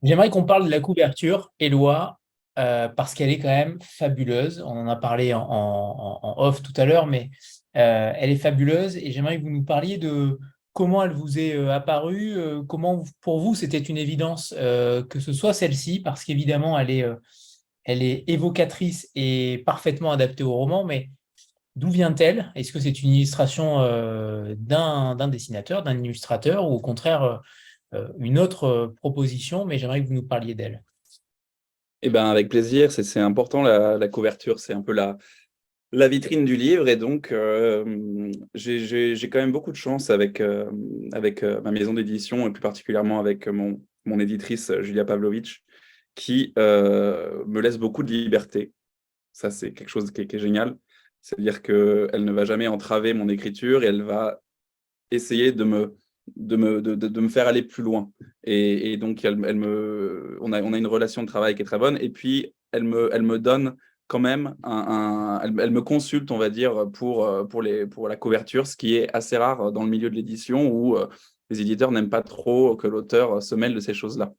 J'aimerais qu'on parle de la couverture, Éloi, parce qu'elle est quand même fabuleuse. On en a parlé en off tout à l'heure, mais elle est fabuleuse et j'aimerais que vous nous parliez de comment elle vous est apparue, comment pour vous c'était une évidence que ce soit celle-ci, parce qu'évidemment elle est évocatrice et parfaitement adaptée au roman, mais d'où vient-elle? Est-ce que c'est une illustration d'un dessinateur, d'un illustrateur, ou au contraire une autre proposition, mais j'aimerais que vous nous parliez d'elle. Eh ben, avec plaisir, c'est important la couverture, c'est un peu la vitrine du livre, et donc j'ai quand même beaucoup de chance avec ma maison d'édition, et plus particulièrement avec mon éditrice Julia Pavlovitch, qui me laisse beaucoup de liberté. Ça, c'est quelque chose qui est génial. C'est-à-dire qu'elle ne va jamais entraver mon écriture, et elle va essayer de me faire aller plus loin. Et donc, on a une relation de travail qui est très bonne. Et puis, elle me donne quand même elle me consulte, on va dire, pour la couverture, ce qui est assez rare dans le milieu de l'édition, où les éditeurs n'aiment pas trop que l'auteur se mêle de ces choses-là.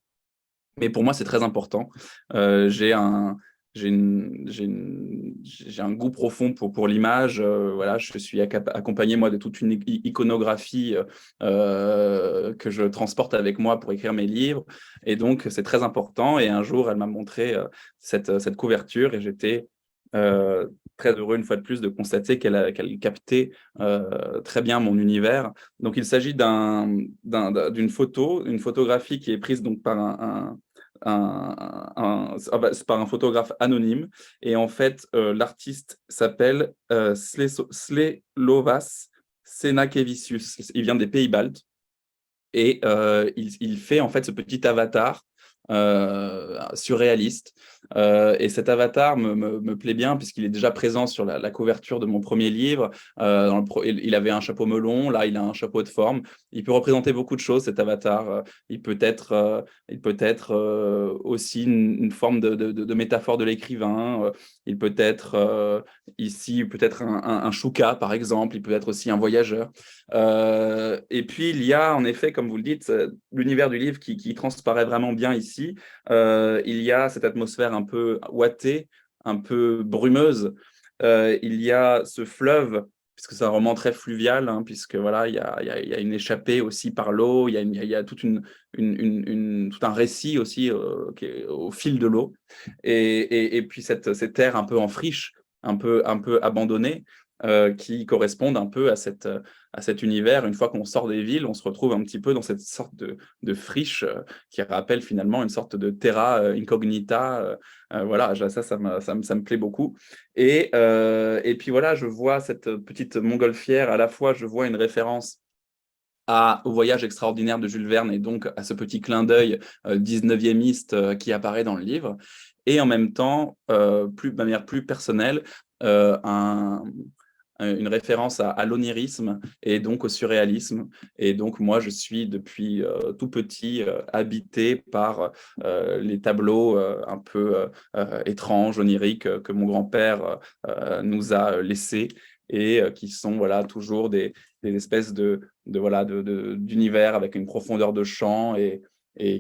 Mais pour moi, c'est très important. J'ai un goût profond pour l'image. Voilà, je suis accompagné, moi, de toute une iconographie que je transporte avec moi pour écrire mes livres. Et donc, c'est très important. Et un jour, elle m'a montré cette couverture, et j'étais très heureux, une fois de plus, de constater qu'elle captait très bien mon univers. Donc, il s'agit d'une photo, une photographie qui est prise donc par c'est par un photographe anonyme. Et en fait, l'artiste s'appelle Slelovas Senakevicius. Il vient des Pays-Baltes, et il fait en fait ce petit avatar surréaliste. Et cet avatar me plaît bien, puisqu'il est déjà présent sur la couverture de mon premier livre. Il avait un chapeau melon, là il a un chapeau de forme. Il peut représenter beaucoup de choses, cet avatar. Il peut être aussi une forme de métaphore de l'écrivain. Il peut être ici peut-être un chouka, par exemple. Il peut être aussi un voyageur. Et puis il y a en effet, comme vous le dites, l'univers du livre qui transparaît vraiment bien ici. Il y a cette atmosphère un peu ouatée, un peu brumeuse. Il y a ce fleuve, puisque c'est un roman très fluvial, hein, puisque voilà, il y a une échappée aussi par l'eau, il y a tout un récit aussi qui est au fil de l'eau. Et puis cette terre un peu en friche, un peu abandonnée, qui correspondent un peu à cet univers. Une fois qu'on sort des villes, on se retrouve un petit peu dans cette sorte de friche qui rappelle finalement une sorte de terra incognita. Voilà, ça me plaît beaucoup. Et puis voilà, je vois cette petite montgolfière. À la fois, je vois une référence au voyage extraordinaire de Jules Verne, et donc à ce petit clin d'œil 19e qui apparaît dans le livre. Et en même temps, de manière plus personnelle, une référence à l'onirisme et donc au surréalisme. Et donc, moi, je suis depuis tout petit habité par les tableaux un peu étranges, oniriques que mon grand-père nous a laissés et qui sont voilà, toujours des espèces d'univers avec une profondeur de champ et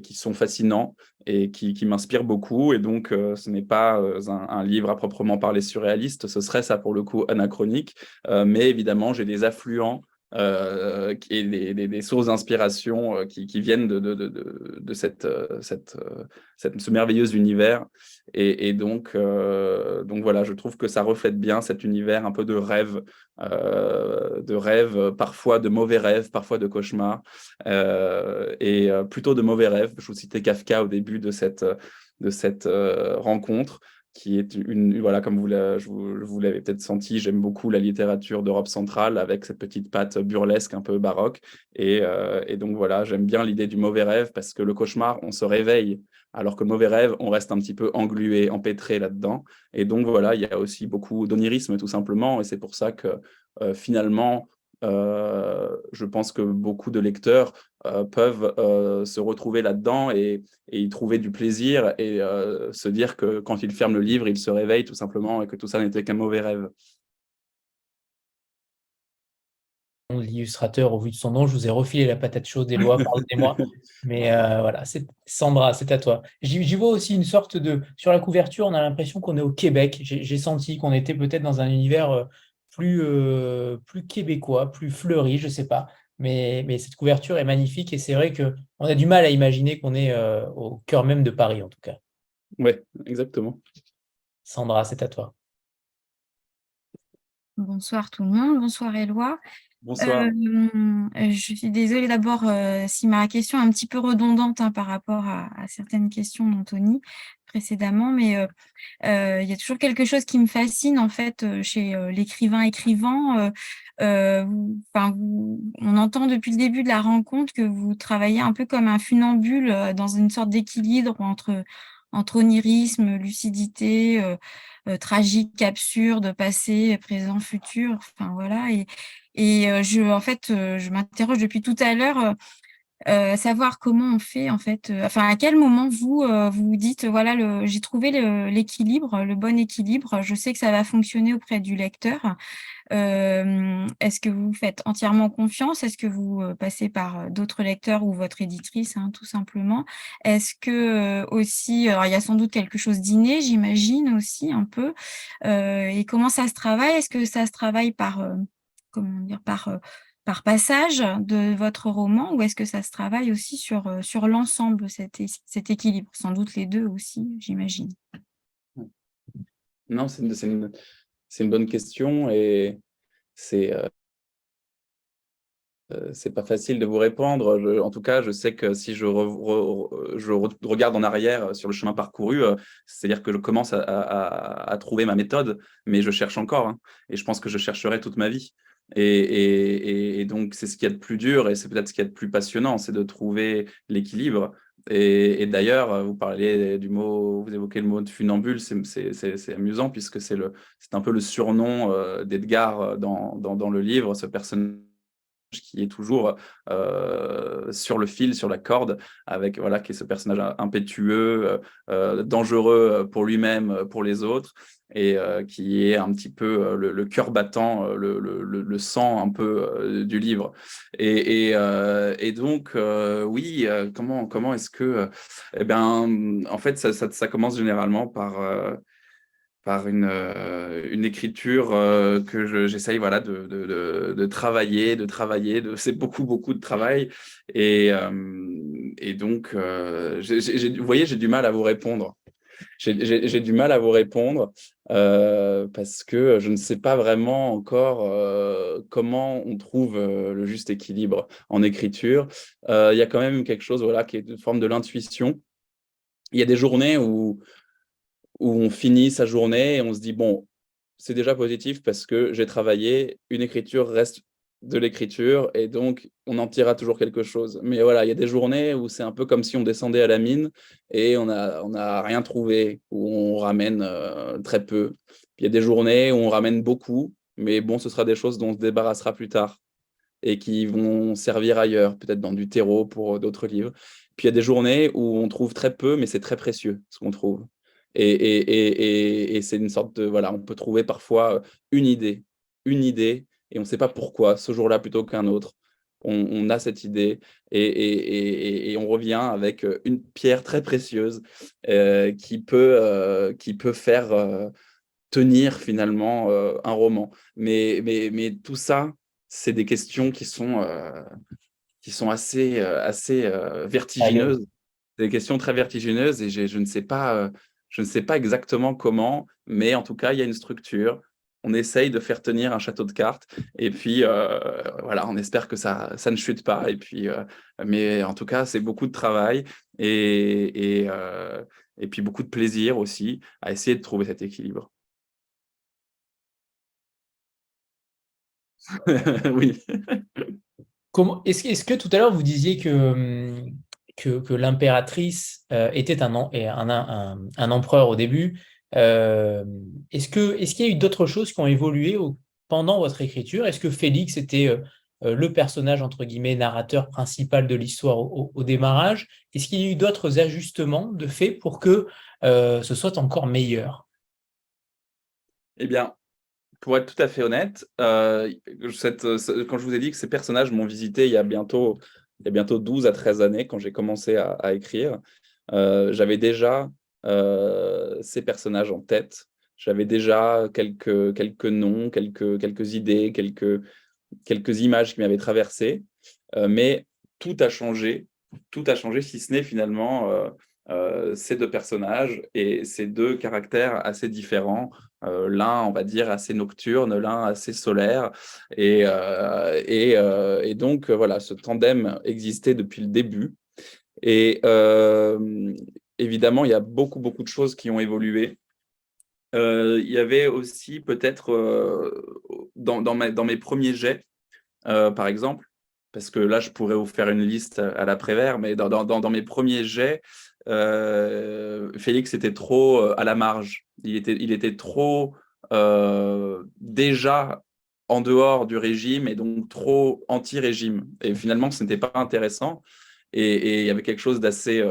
qui sont fascinants et qui m'inspirent beaucoup. Et donc, ce n'est pas un livre à proprement parler surréaliste, ce serait ça pour le coup anachronique. Mais évidemment, j'ai des affluents et des sources d'inspiration qui viennent de ce merveilleux univers. Et donc voilà, je trouve que ça reflète bien cet univers un peu de rêve, parfois de mauvais rêves, parfois de cauchemars, et plutôt de mauvais rêves. Je vous citais Kafka au début de cette rencontre, qui est voilà, comme vous l'avez peut-être senti, j'aime beaucoup la littérature d'Europe centrale avec cette petite patte burlesque un peu baroque. Et donc voilà, j'aime bien l'idée du mauvais rêve parce que le cauchemar, on se réveille, alors que le mauvais rêve, on reste un petit peu englué, empêtré là-dedans. Et donc voilà, il y a aussi beaucoup d'onirisme tout simplement. Et c'est pour ça que finalement, je pense que beaucoup de lecteurs peuvent se retrouver là-dedans et y trouver du plaisir et se dire que quand ils ferment le livre, ils se réveillent tout simplement et que tout ça n'était qu'un mauvais rêve. L'illustrateur, au vu de son nom, je vous ai refilé la patate chaude, Éloi, pardonnez-moi. Mais voilà, Sandra, c'est à toi. J'y vois aussi une sorte de... Sur la couverture, on a l'impression qu'on est au Québec. J'ai senti qu'on était peut-être dans un univers plus québécois, plus fleuri, je ne sais pas. Mais cette couverture est magnifique et c'est vrai qu'on a du mal à imaginer qu'on est au cœur même de Paris, en tout cas. Oui, exactement. Sandra, c'est à toi. Bonsoir tout le monde, bonsoir Éloi. Bonsoir. Je suis désolée d'abord si ma question est un petit peu redondante par rapport à certaines questions d'Anthony précédemment, mais il y a toujours quelque chose qui me fascine en fait chez l'écrivain. On entend depuis le début de la rencontre que vous travaillez un peu comme un funambule dans une sorte d'équilibre entre onirisme, lucidité, tragique, absurde, passé, présent, futur. Enfin voilà. Je m'interroge depuis tout à l'heure, savoir comment on fait en fait. Enfin, à quel moment vous vous dites voilà, j'ai trouvé l'équilibre, le bon équilibre. Je sais que ça va fonctionner auprès du lecteur. Est-ce que vous faites entièrement confiance? Est-ce que vous passez par d'autres lecteurs ou votre éditrice, tout simplement? Est-ce que aussi, alors il y a sans doute quelque chose d'inné, j'imagine aussi un peu. Et comment ça se travaille? Est-ce que ça se travaille comment dire, par passage de votre roman, ou est-ce que ça se travaille aussi sur l'ensemble, cet équilibre? Sans doute les deux aussi, j'imagine. Non, c'est une bonne question et c'est c'est pas facile de vous répondre. En tout cas, je sais que si je regarde en arrière sur le chemin parcouru, c'est-à-dire que je commence à trouver ma méthode, mais je cherche encore, hein, et je pense que je chercherai toute ma vie. Et donc, c'est ce qu'il y a de plus dur et c'est peut-être ce qu'il y a de plus passionnant, c'est de trouver l'équilibre. Et d'ailleurs, vous évoquez le mot de funambule, c'est amusant puisque c'est un peu le surnom d'Edgar dans le livre, ce personnage qui est toujours sur le fil, sur la corde, avec voilà, qui est ce personnage impétueux, dangereux pour lui-même, pour les autres, et qui est un petit peu le cœur battant, le sang un peu du livre. Et donc, oui, comment est-ce que... eh ben, en fait, ça commence généralement par une écriture que j'essaye voilà, de travailler, c'est beaucoup, beaucoup de travail. Et donc, vous voyez, j'ai du mal à vous répondre. J'ai du mal à vous répondre parce que je ne sais pas vraiment encore comment on trouve le juste équilibre en écriture. Il y a quand même quelque chose voilà, qui est une forme de l'intuition. Il y a des journées où on finit sa journée et on se dit, bon, c'est déjà positif parce que j'ai travaillé, une écriture reste de l'écriture et donc on en tirera toujours quelque chose. Mais voilà, il y a des journées où c'est un peu comme si on descendait à la mine et on a rien trouvé, où on ramène très peu. Puis il y a des journées où on ramène beaucoup mais bon, ce sera des choses dont on se débarrassera plus tard et qui vont servir ailleurs, peut-être dans du terreau pour d'autres livres. Puis il y a des journées où on trouve très peu, mais c'est très précieux ce qu'on trouve. Et c'est une sorte de, voilà, on peut trouver parfois une idée, et on ne sait pas pourquoi, ce jour-là plutôt qu'un autre. On a cette idée et on revient avec une pierre très précieuse qui peut faire tenir finalement un roman. Mais tout ça, c'est des questions qui sont assez Aïe. vertigineuses. C'est des questions très vertigineuses et je ne sais pas exactement comment, mais en tout cas, il y a une structure. On essaye de faire tenir un château de cartes et puis voilà, on espère que ça ne chute pas. Et puis, mais en tout cas, c'est beaucoup de travail et puis beaucoup de plaisir aussi à essayer de trouver cet équilibre. Oui. Est-ce que tout à l'heure vous disiez que l'impératrice était un empereur au début? Est-ce qu'il y a eu d'autres choses qui ont évolué pendant votre écriture? Est-ce que Félix était le personnage, entre guillemets, narrateur principal de l'histoire au démarrage? Est-ce qu'il y a eu d'autres ajustements de fait pour que ce soit encore meilleur? Eh bien, pour être tout à fait honnête, quand je vous ai dit que ces personnages m'ont visité il y a bientôt 12 à 13 années, quand j'ai commencé à écrire, j'avais déjà ces personnages en tête. J'avais déjà quelques noms, quelques idées, quelques images qui m'avaient traversé. Mais tout a changé. Tout a changé, si ce n'est finalement ces deux personnages et ces deux caractères assez différents. L'un, on va dire, assez nocturne, l'un assez solaire. Et donc, voilà, ce tandem existait depuis le début. Et évidemment, il y a beaucoup de choses qui ont évolué. Il y avait aussi peut-être dans mes premiers jets, par exemple, parce que là, je pourrais vous faire une liste à l'après-vert, mais dans mes premiers jets, Félix était trop à la marge. Il était trop déjà en dehors du régime et donc trop anti-régime. Et finalement, ce n'était pas intéressant. Et il y avait quelque chose d'assez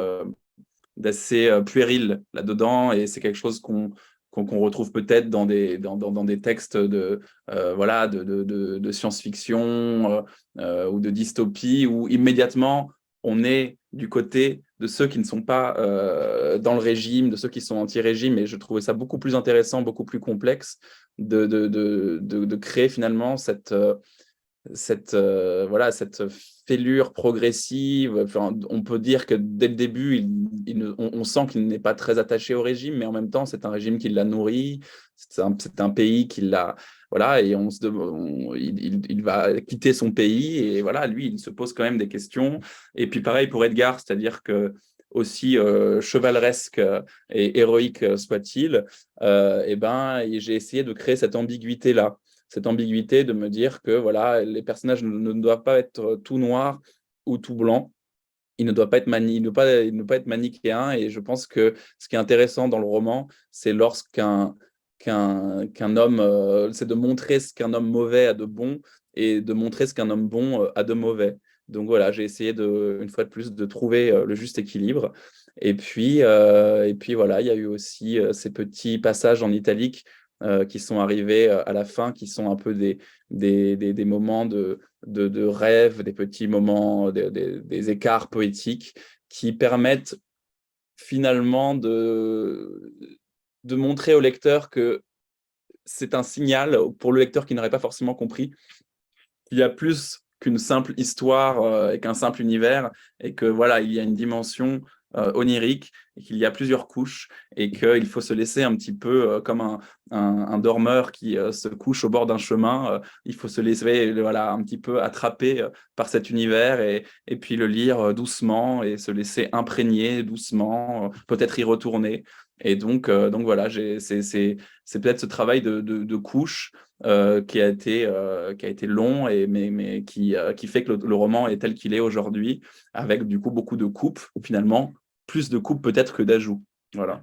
puéril là-dedans, et c'est quelque chose qu'on retrouve peut-être dans des textes voilà, de science-fiction ou de dystopie, où immédiatement on est du côté de ceux qui ne sont pas dans le régime, de ceux qui sont anti-régime, et je trouvais ça beaucoup plus intéressant, beaucoup plus complexe de créer finalement voilà, cette fêlure progressive. Enfin, on peut dire que dès le début, on sent qu'il n'est pas très attaché au régime, mais en même temps, c'est un régime qui l'a nourri, c'est un pays qui l'a. Voilà, et il va quitter son pays, et voilà, lui, il se pose quand même des questions. Et puis pareil pour Edgar, c'est-à-dire que aussi chevaleresque et héroïque soit-il, eh ben, j'ai essayé de créer cette ambiguïté de me dire que voilà, les personnages ne doivent pas être tout noirs ou tout blancs. Il ne doit pas être il ne doit pas être manichéen. Et je pense que ce qui est intéressant dans le roman, c'est qu'un homme, c'est de montrer ce qu'un homme mauvais a de bon et de montrer ce qu'un homme bon a de mauvais. Donc voilà, j'ai essayé une fois de plus de trouver le juste équilibre. Et puis voilà, il y a eu aussi ces petits passages en italique qui sont arrivés à la fin, qui sont un peu des moments de rêve, des petits moments, des écarts poétiques qui permettent finalement de montrer au lecteur que c'est un signal pour le lecteur qui n'aurait pas forcément compris qu'il y a plus qu'une simple histoire et qu'un simple univers, et que voilà, il y a une dimension onirique, et qu'il y a plusieurs couches, et qu'il faut se laisser un petit peu comme un dormeur qui se couche au bord d'un chemin. Il faut se laisser voilà, un petit peu attraper par cet univers, et puis le lire doucement et se laisser imprégner doucement, peut-être y retourner. Et donc voilà, c'est peut-être ce travail de couches qui a été long, mais qui fait que le roman est tel qu'il est aujourd'hui, avec du coup beaucoup de coupes, finalement, plus de coupes peut-être que d'ajouts. Voilà.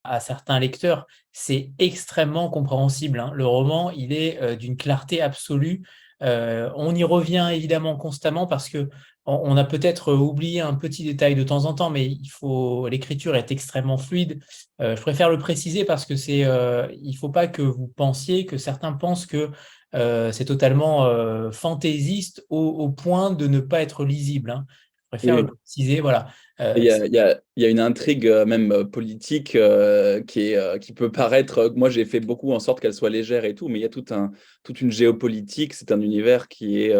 à certains lecteurs, c'est extrêmement compréhensible, hein. Le roman, il est d'une clarté absolue. On y revient évidemment constamment parce que on a peut-être oublié un petit détail de temps en temps, mais l'écriture est extrêmement fluide. Je préfère le préciser parce que il faut pas que vous pensiez, que certains pensent que c'est totalement fantaisiste au point de ne pas être lisible, hein. Je préfère le Oui. préciser, voilà. Il y a, il y a- il y a une intrigue même politique qui peut paraître. Moi, j'ai fait beaucoup en sorte qu'elle soit légère et tout, mais il y a toute une géopolitique. C'est un univers qui est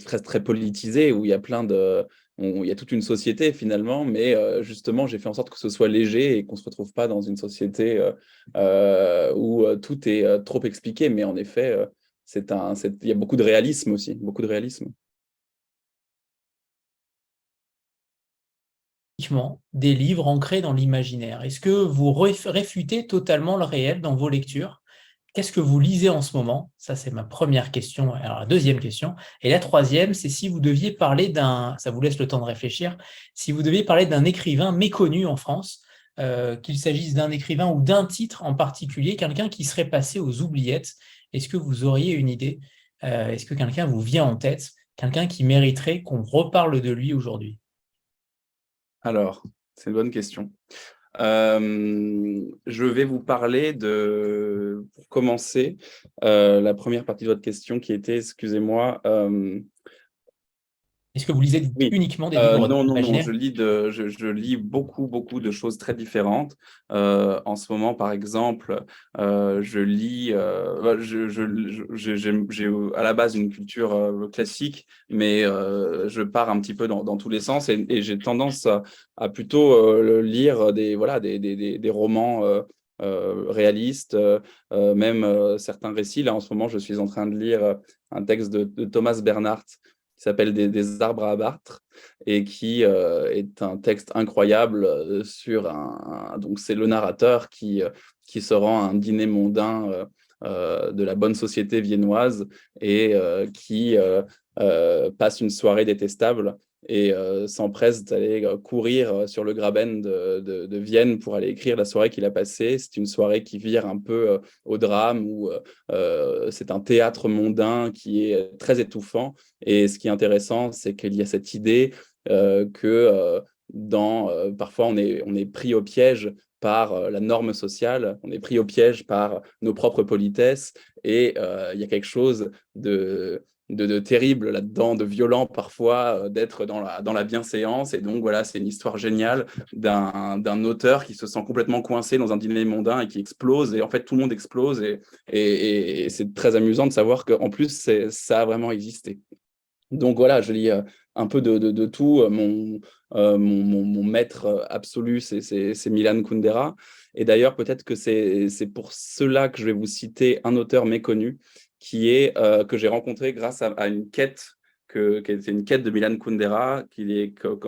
très, très politisé, où il y a il y a toute une société finalement, mais justement, j'ai fait en sorte que ce soit léger et qu'on ne se retrouve pas dans une société où tout est trop expliqué. Mais en effet, il y a beaucoup de réalisme aussi, beaucoup de réalisme. Des livres ancrés dans l'imaginaire. Est-ce que vous réfutez totalement le réel dans vos lectures? Qu'est-ce que vous lisez en ce moment? Ça, c'est ma première question. Alors, la deuxième question. Et la troisième, c'est si vous deviez parler ça vous laisse le temps de réfléchir, si vous deviez parler d'un écrivain méconnu en France, qu'il s'agisse d'un écrivain ou d'un titre en particulier, quelqu'un qui serait passé aux oubliettes, est-ce que vous auriez une idée? Est-ce que quelqu'un vous vient en tête? Quelqu'un qui mériterait qu'on reparle de lui aujourd'hui? Alors, c'est une bonne question. Je vais vous parler pour commencer, la première partie de votre question qui était, excusez-moi, Est-ce que vous lisez oui, uniquement des livres non, non, non, imaginaires? je lis beaucoup, beaucoup de choses très différentes. En ce moment, par exemple, je lis, j'ai à la base une culture classique, mais je pars un petit peu dans tous les sens et j'ai tendance à plutôt lire voilà, des romans réalistes, même certains récits. Là, en ce moment, je suis en train de lire un texte de Thomas Bernhardt qui s'appelle des arbres à abattre et qui est un texte incroyable donc c'est le narrateur qui se rend à un dîner mondain de la bonne société viennoise et qui passe une soirée détestable et s'empresse d'aller courir sur le Graben de Vienne pour aller écrire la soirée qu'il a passée. C'est une soirée qui vire un peu au drame, où c'est un théâtre mondain qui est très étouffant. Et ce qui est intéressant, c'est qu'il y a cette idée que parfois on est pris au piège par la norme sociale, on est pris au piège par nos propres politesses, et il y a quelque chose de terrible là-dedans, de violent parfois, d'être dans la bienséance. Et donc voilà, c'est une histoire géniale d'un auteur qui se sent complètement coincé dans un dîner mondain et qui explose, et en fait tout le monde explose, et c'est très amusant de savoir qu'en plus ça a vraiment existé. Donc voilà, je lis un peu de tout. Mon maître absolu, c'est Milan Kundera. Et d'ailleurs, peut-être que c'est pour cela que je vais vous citer un auteur méconnu que j'ai rencontré grâce à une quête, qui était une quête de Milan Kundera.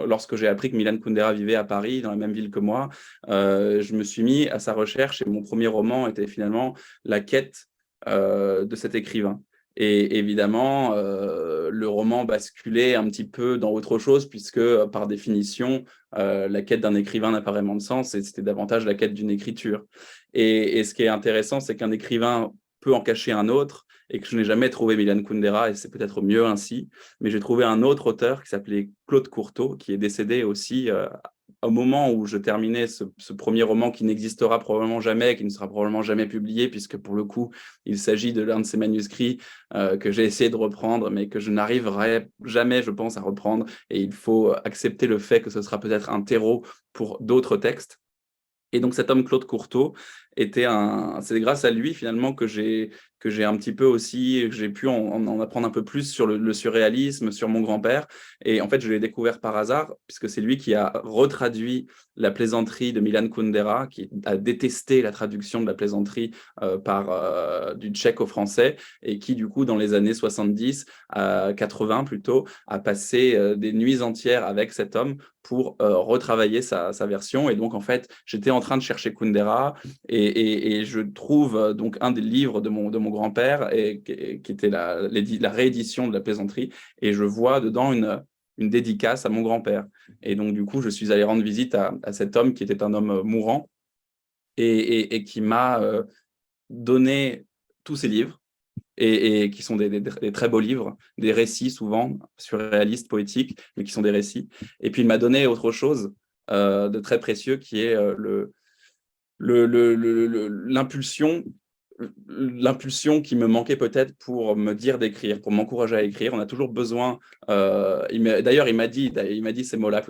Lorsque j'ai appris que Milan Kundera vivait à Paris, dans la même ville que moi, je me suis mis à sa recherche, et mon premier roman était finalement la quête de cet écrivain. Et évidemment, le roman basculait un petit peu dans autre chose, puisque par définition, la quête d'un écrivain n'a pas vraiment de sens, et c'était davantage la quête d'une écriture. Et ce qui est intéressant, c'est qu'un écrivain peut en cacher un autre, et que je n'ai jamais trouvé Milan Kundera, et c'est peut-être mieux ainsi, mais j'ai trouvé un autre auteur qui s'appelait Claude Courteau, qui est décédé aussi au moment où je terminais ce premier roman, qui n'existera probablement jamais, qui ne sera probablement jamais publié, puisque pour le coup, il s'agit de l'un de ces manuscrits que j'ai essayé de reprendre, mais que je n'arriverai jamais, je pense, à reprendre. Et il faut accepter le fait que ce sera peut-être un terreau pour d'autres textes. Et donc cet homme, Claude Courteau, c'est grâce à lui finalement que j'ai un petit peu aussi, que j'ai pu en apprendre un peu plus sur le surréalisme, sur mon grand-père. Et en fait, je l'ai découvert par hasard, puisque c'est lui qui a retraduit La plaisanterie de Milan Kundera, qui a détesté la traduction de La plaisanterie du tchèque au français, et qui du coup dans les années 70 à 80 plutôt, a passé des nuits entières avec cet homme pour retravailler sa version. Et donc en fait, j'étais en train de chercher Kundera, et je trouve donc un des livres de mon grand-père, qui était la réédition de La plaisanterie, et je vois dedans une dédicace à mon grand-père. Et donc du coup, je suis allé rendre visite à cet homme qui était un homme mourant, et qui m'a donné tous ses livres, et qui sont des très beaux livres, des récits souvent, surréalistes, poétiques, mais qui sont des récits. Et puis il m'a donné autre chose de très précieux, qui est l'impulsion qui me manquait peut-être pour me dire d'écrire, pour m'encourager à écrire. On a toujours besoin, d'ailleurs il m'a dit ces mots-là,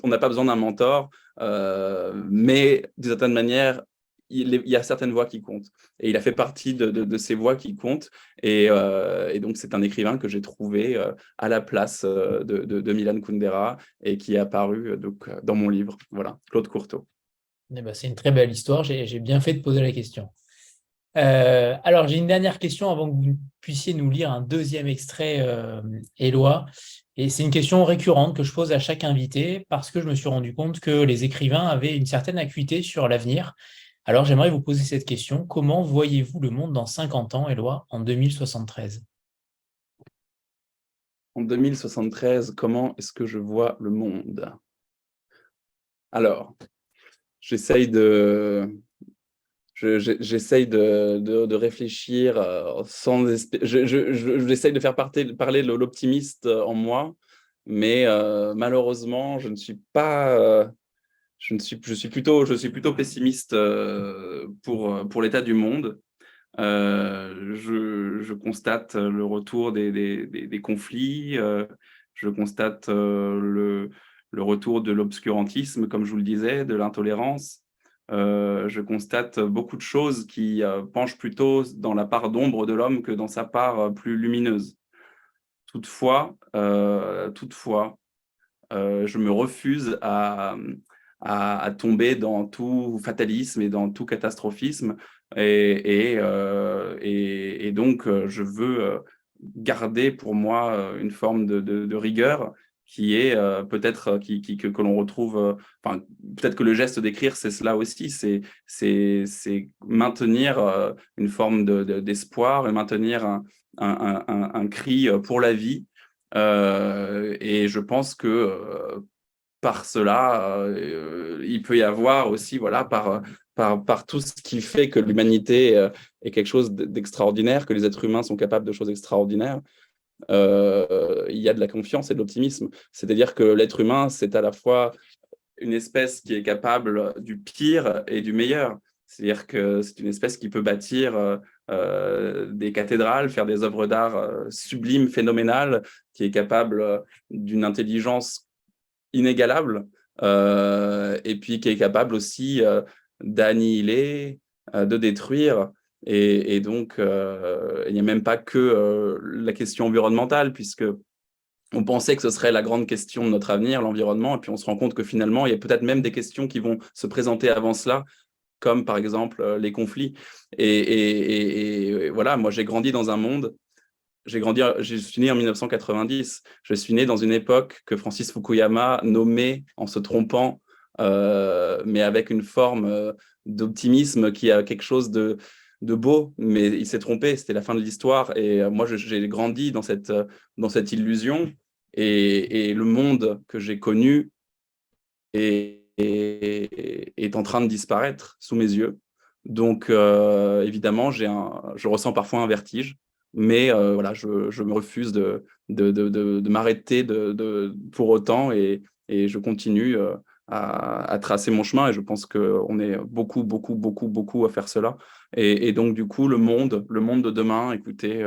on n'a pas besoin d'un mentor, mais d'une certaine manière, il y a certaines voix qui comptent. Et il a fait partie de ces voix qui comptent. Et donc, c'est un écrivain que j'ai trouvé à la place de Milan Kundera, et qui est apparu donc, dans mon livre. Voilà, Claude Courteau. Eh ben, c'est une très belle histoire. J'ai bien fait de poser la question. Alors, j'ai une dernière question avant que vous puissiez nous lire un deuxième extrait, Éloi. Et c'est une question récurrente que je pose à chaque invité parce que je me suis rendu compte que les écrivains avaient une certaine acuité sur l'avenir. Alors, j'aimerais vous poser cette question. Comment voyez-vous le monde dans 50 ans, Éloi, en 2073? En 2073, comment est-ce que je vois le monde? Alors, j'essaye de réfléchir j'essaye de faire parler l'optimiste en moi, mais malheureusement, je suis plutôt pessimiste pour l'état du monde. Je constate le retour des conflits, je constate le retour de l'obscurantisme, comme je vous le disais, de l'intolérance. Je constate beaucoup de choses qui penchent plutôt dans la part d'ombre de l'homme que dans sa part plus lumineuse. Toutefois, je me refuse à tomber dans tout fatalisme et dans tout catastrophisme. Et donc, je veux garder pour moi une forme de rigueur qui est peut-être que l'on retrouve. Enfin, peut-être que le geste d'écrire, c'est cela aussi, c'est maintenir une forme d'espoir et maintenir un cri pour la vie. Et je pense que par cela, il peut y avoir aussi, voilà, par tout ce qui fait que l'humanité est quelque chose d'extraordinaire, que les êtres humains sont capables de choses extraordinaires, il y a de la confiance et de l'optimisme. C'est-à-dire que l'être humain, c'est à la fois une espèce qui est capable du pire et du meilleur. C'est-à-dire que c'est une espèce qui peut bâtir des cathédrales, faire des œuvres d'art sublimes, phénoménales, qui est capable d'une intelligence inégalable, et puis qui est capable aussi d'annihiler, de détruire. Et donc, il n'y a même pas que la question environnementale, puisque on pensait que ce serait la grande question de notre avenir, l'environnement, et puis on se rend compte que finalement, il y a peut-être même des questions qui vont se présenter avant cela, comme par exemple les conflits. Et voilà, moi j'ai grandi dans un monde, je suis né en 1990, je suis né dans une époque que Francis Fukuyama nommait, en se trompant, mais avec une forme d'optimisme qui a quelque chose de beau, mais il s'est trompé, c'était la fin de l'histoire. Et moi, j'ai grandi dans cette illusion, et le monde que j'ai connu est en train de disparaître sous mes yeux. Donc, évidemment, je ressens parfois un vertige, mais voilà, je me refuse de m'arrêter pour autant, et je continue à tracer mon chemin, et je pense qu'on est beaucoup, beaucoup, beaucoup, beaucoup à faire cela. Et donc, du coup, le monde de demain, écoutez,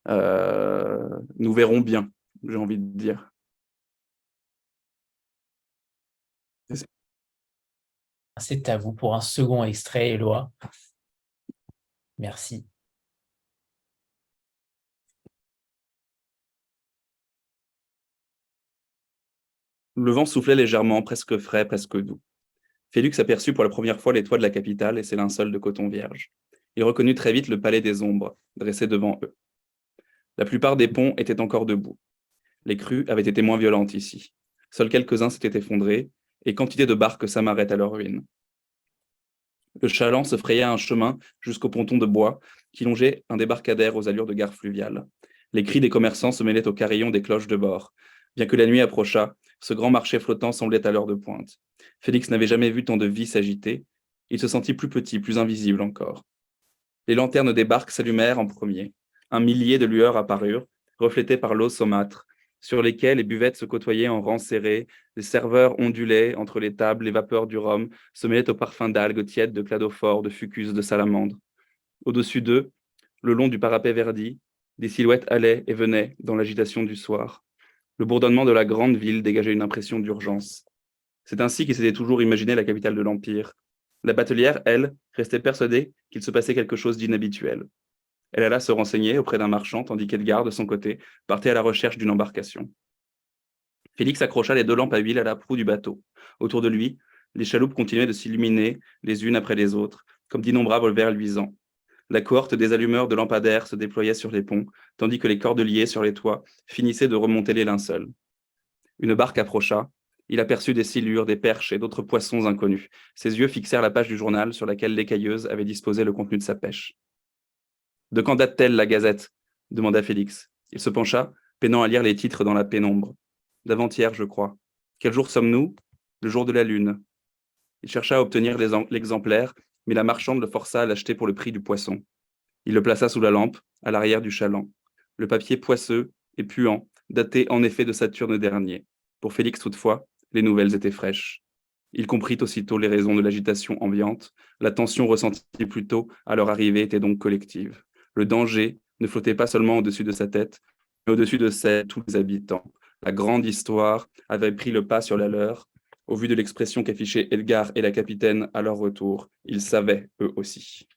nous verrons bien, j'ai envie de dire. C'est à vous pour un second extrait, Éloi. Merci. Le vent soufflait légèrement, presque frais, presque doux. Félix aperçut pour la première fois les toits de la capitale et ses linceuls de coton vierge. Il reconnut très vite le palais des ombres, dressé devant eux. La plupart des ponts étaient encore debout. Les crues avaient été moins violentes ici. Seuls quelques-uns s'étaient effondrés, et quantité de barques s'amarraient à leur ruine. Le chaland se fraya un chemin jusqu'au ponton de bois qui longeait un débarcadère aux allures de gare fluviale. Les cris des commerçants se mêlaient aux carillons des cloches de bord. Bien que la nuit approchât, ce grand marché flottant semblait à l'heure de pointe. Félix n'avait jamais vu tant de vie s'agiter. Il se sentit plus petit, plus invisible encore. Les lanternes des barques s'allumèrent en premier. Un millier de lueurs apparurent, reflétées par l'eau saumâtre, sur lesquelles les buvettes se côtoyaient en rangs serrés, les serveurs ondulaient entre les tables, les vapeurs du rhum se mêlaient au parfum d'algues tièdes, de cladophores, de fucus, de salamandres. Au-dessus d'eux, le long du parapet verdi, des silhouettes allaient et venaient dans l'agitation du soir. Le bourdonnement de la grande ville dégageait une impression d'urgence. C'est ainsi qu'il s'était toujours imaginé la capitale de l'Empire. La batelière, elle, restait persuadée qu'il se passait quelque chose d'inhabituel. Elle alla se renseigner auprès d'un marchand, tandis qu'Edgar, de son côté, partait à la recherche d'une embarcation. Félix accrocha les 2 lampes à huile à la proue du bateau. Autour de lui, les chaloupes continuaient de s'illuminer les unes après les autres, comme d'innombrables vers luisants. La cohorte des allumeurs de lampadaires se déployait sur les ponts, tandis que les cordeliers sur les toits finissaient de remonter les linceuls. Une barque approcha. Il aperçut des silures, des perches et d'autres poissons inconnus. Ses yeux fixèrent la page du journal sur laquelle l'écailleuse avait disposé le contenu de sa pêche. « De quand date-t-elle, la Gazette » demanda Félix. Il se pencha, peinant à lire les titres dans la pénombre. « D'avant-hier, je crois. Quel jour sommes-nous ? Le jour de la lune. » Il chercha à obtenir l'exemplaire, mais la marchande le força à l'acheter pour le prix du poisson. Il le plaça sous la lampe, à l'arrière du chaland. Le papier poisseux et puant datait en effet de Saturne dernier. Pour Félix, toutefois, les nouvelles étaient fraîches. Il comprit aussitôt les raisons de l'agitation ambiante. La tension ressentie plus tôt à leur arrivée était donc collective. Le danger ne flottait pas seulement au-dessus de sa tête, mais au-dessus de celle de tous les habitants. La grande histoire avait pris le pas sur la leur. Au vu de l'expression qu'affichaient Edgar et la capitaine à leur retour, ils savaient, eux aussi.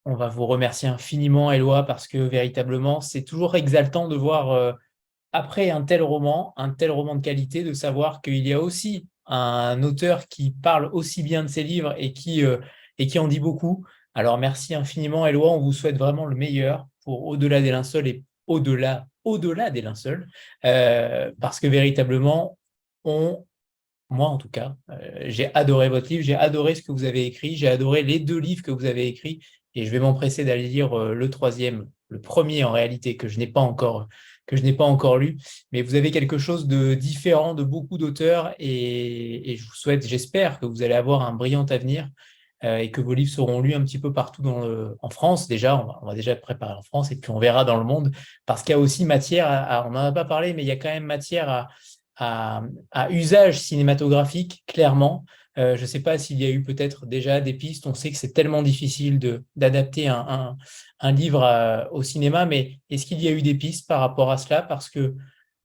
On va vous remercier infiniment, Éloi, parce que véritablement, c'est toujours exaltant de voir, après un tel roman de qualité, de savoir qu'il y a aussi un auteur qui parle aussi bien de ses livres et qui en dit beaucoup. Alors, merci infiniment, Éloi. On vous souhaite vraiment le meilleur pour Au-delà des linceuls et au-delà des linceuls, parce que véritablement, moi en tout cas, j'ai adoré votre livre, j'ai adoré ce que vous avez écrit, j'ai adoré les 2 livres que vous avez écrits, et je vais m'empresser d'aller lire le 3e, le premier en réalité, que je n'ai pas encore lu, mais vous avez quelque chose de différent de beaucoup d'auteurs, et je vous souhaite, j'espère que vous allez avoir un brillant avenir, et que vos livres seront lus un petit peu partout en France. Déjà, on va déjà préparer en France, et puis on verra dans le monde, parce qu'il y a aussi matière, on n'en a pas parlé, mais il y a quand même matière à usage cinématographique, clairement. Je ne sais pas s'il y a eu peut-être déjà des pistes. On sait que c'est tellement difficile d'adapter un livre au cinéma, mais est-ce qu'il y a eu des pistes par rapport à cela? Parce que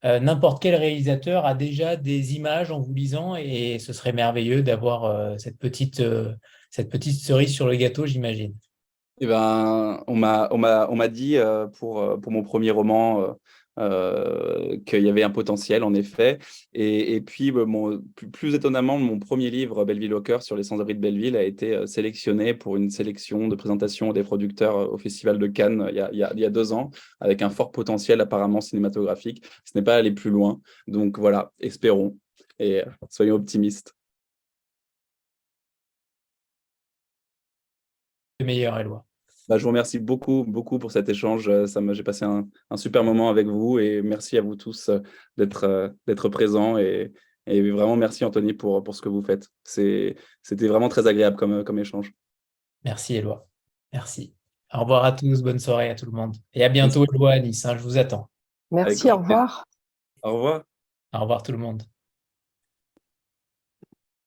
n'importe quel réalisateur a déjà des images en vous lisant, et ce serait merveilleux d'avoir cette petite cerise sur le gâteau, j'imagine. Eh ben, on m'a dit pour mon premier roman qu'il y avait un potentiel, en effet. Et puis, plus étonnamment, mon premier livre, Belleville au cœur, sur les sans-abri de Belleville, a été sélectionné pour une sélection de présentation des producteurs au Festival de Cannes il y a 2 ans, avec un fort potentiel apparemment cinématographique. Ce n'est pas allé plus loin. Donc voilà, espérons et soyons optimistes. Le meilleur, Éloi. Bah, je vous remercie beaucoup, beaucoup pour cet échange. J'ai passé un super moment avec vous, et merci à vous tous d'être présents, et vraiment merci Anthony pour ce que vous faites. C'était vraiment très agréable comme échange. Merci, Éloi. Merci. Au revoir à tous, bonne soirée à tout le monde. Et à bientôt, Éloi, à Nice, hein, je vous attends. Merci, au revoir. Au revoir. Au revoir tout le monde.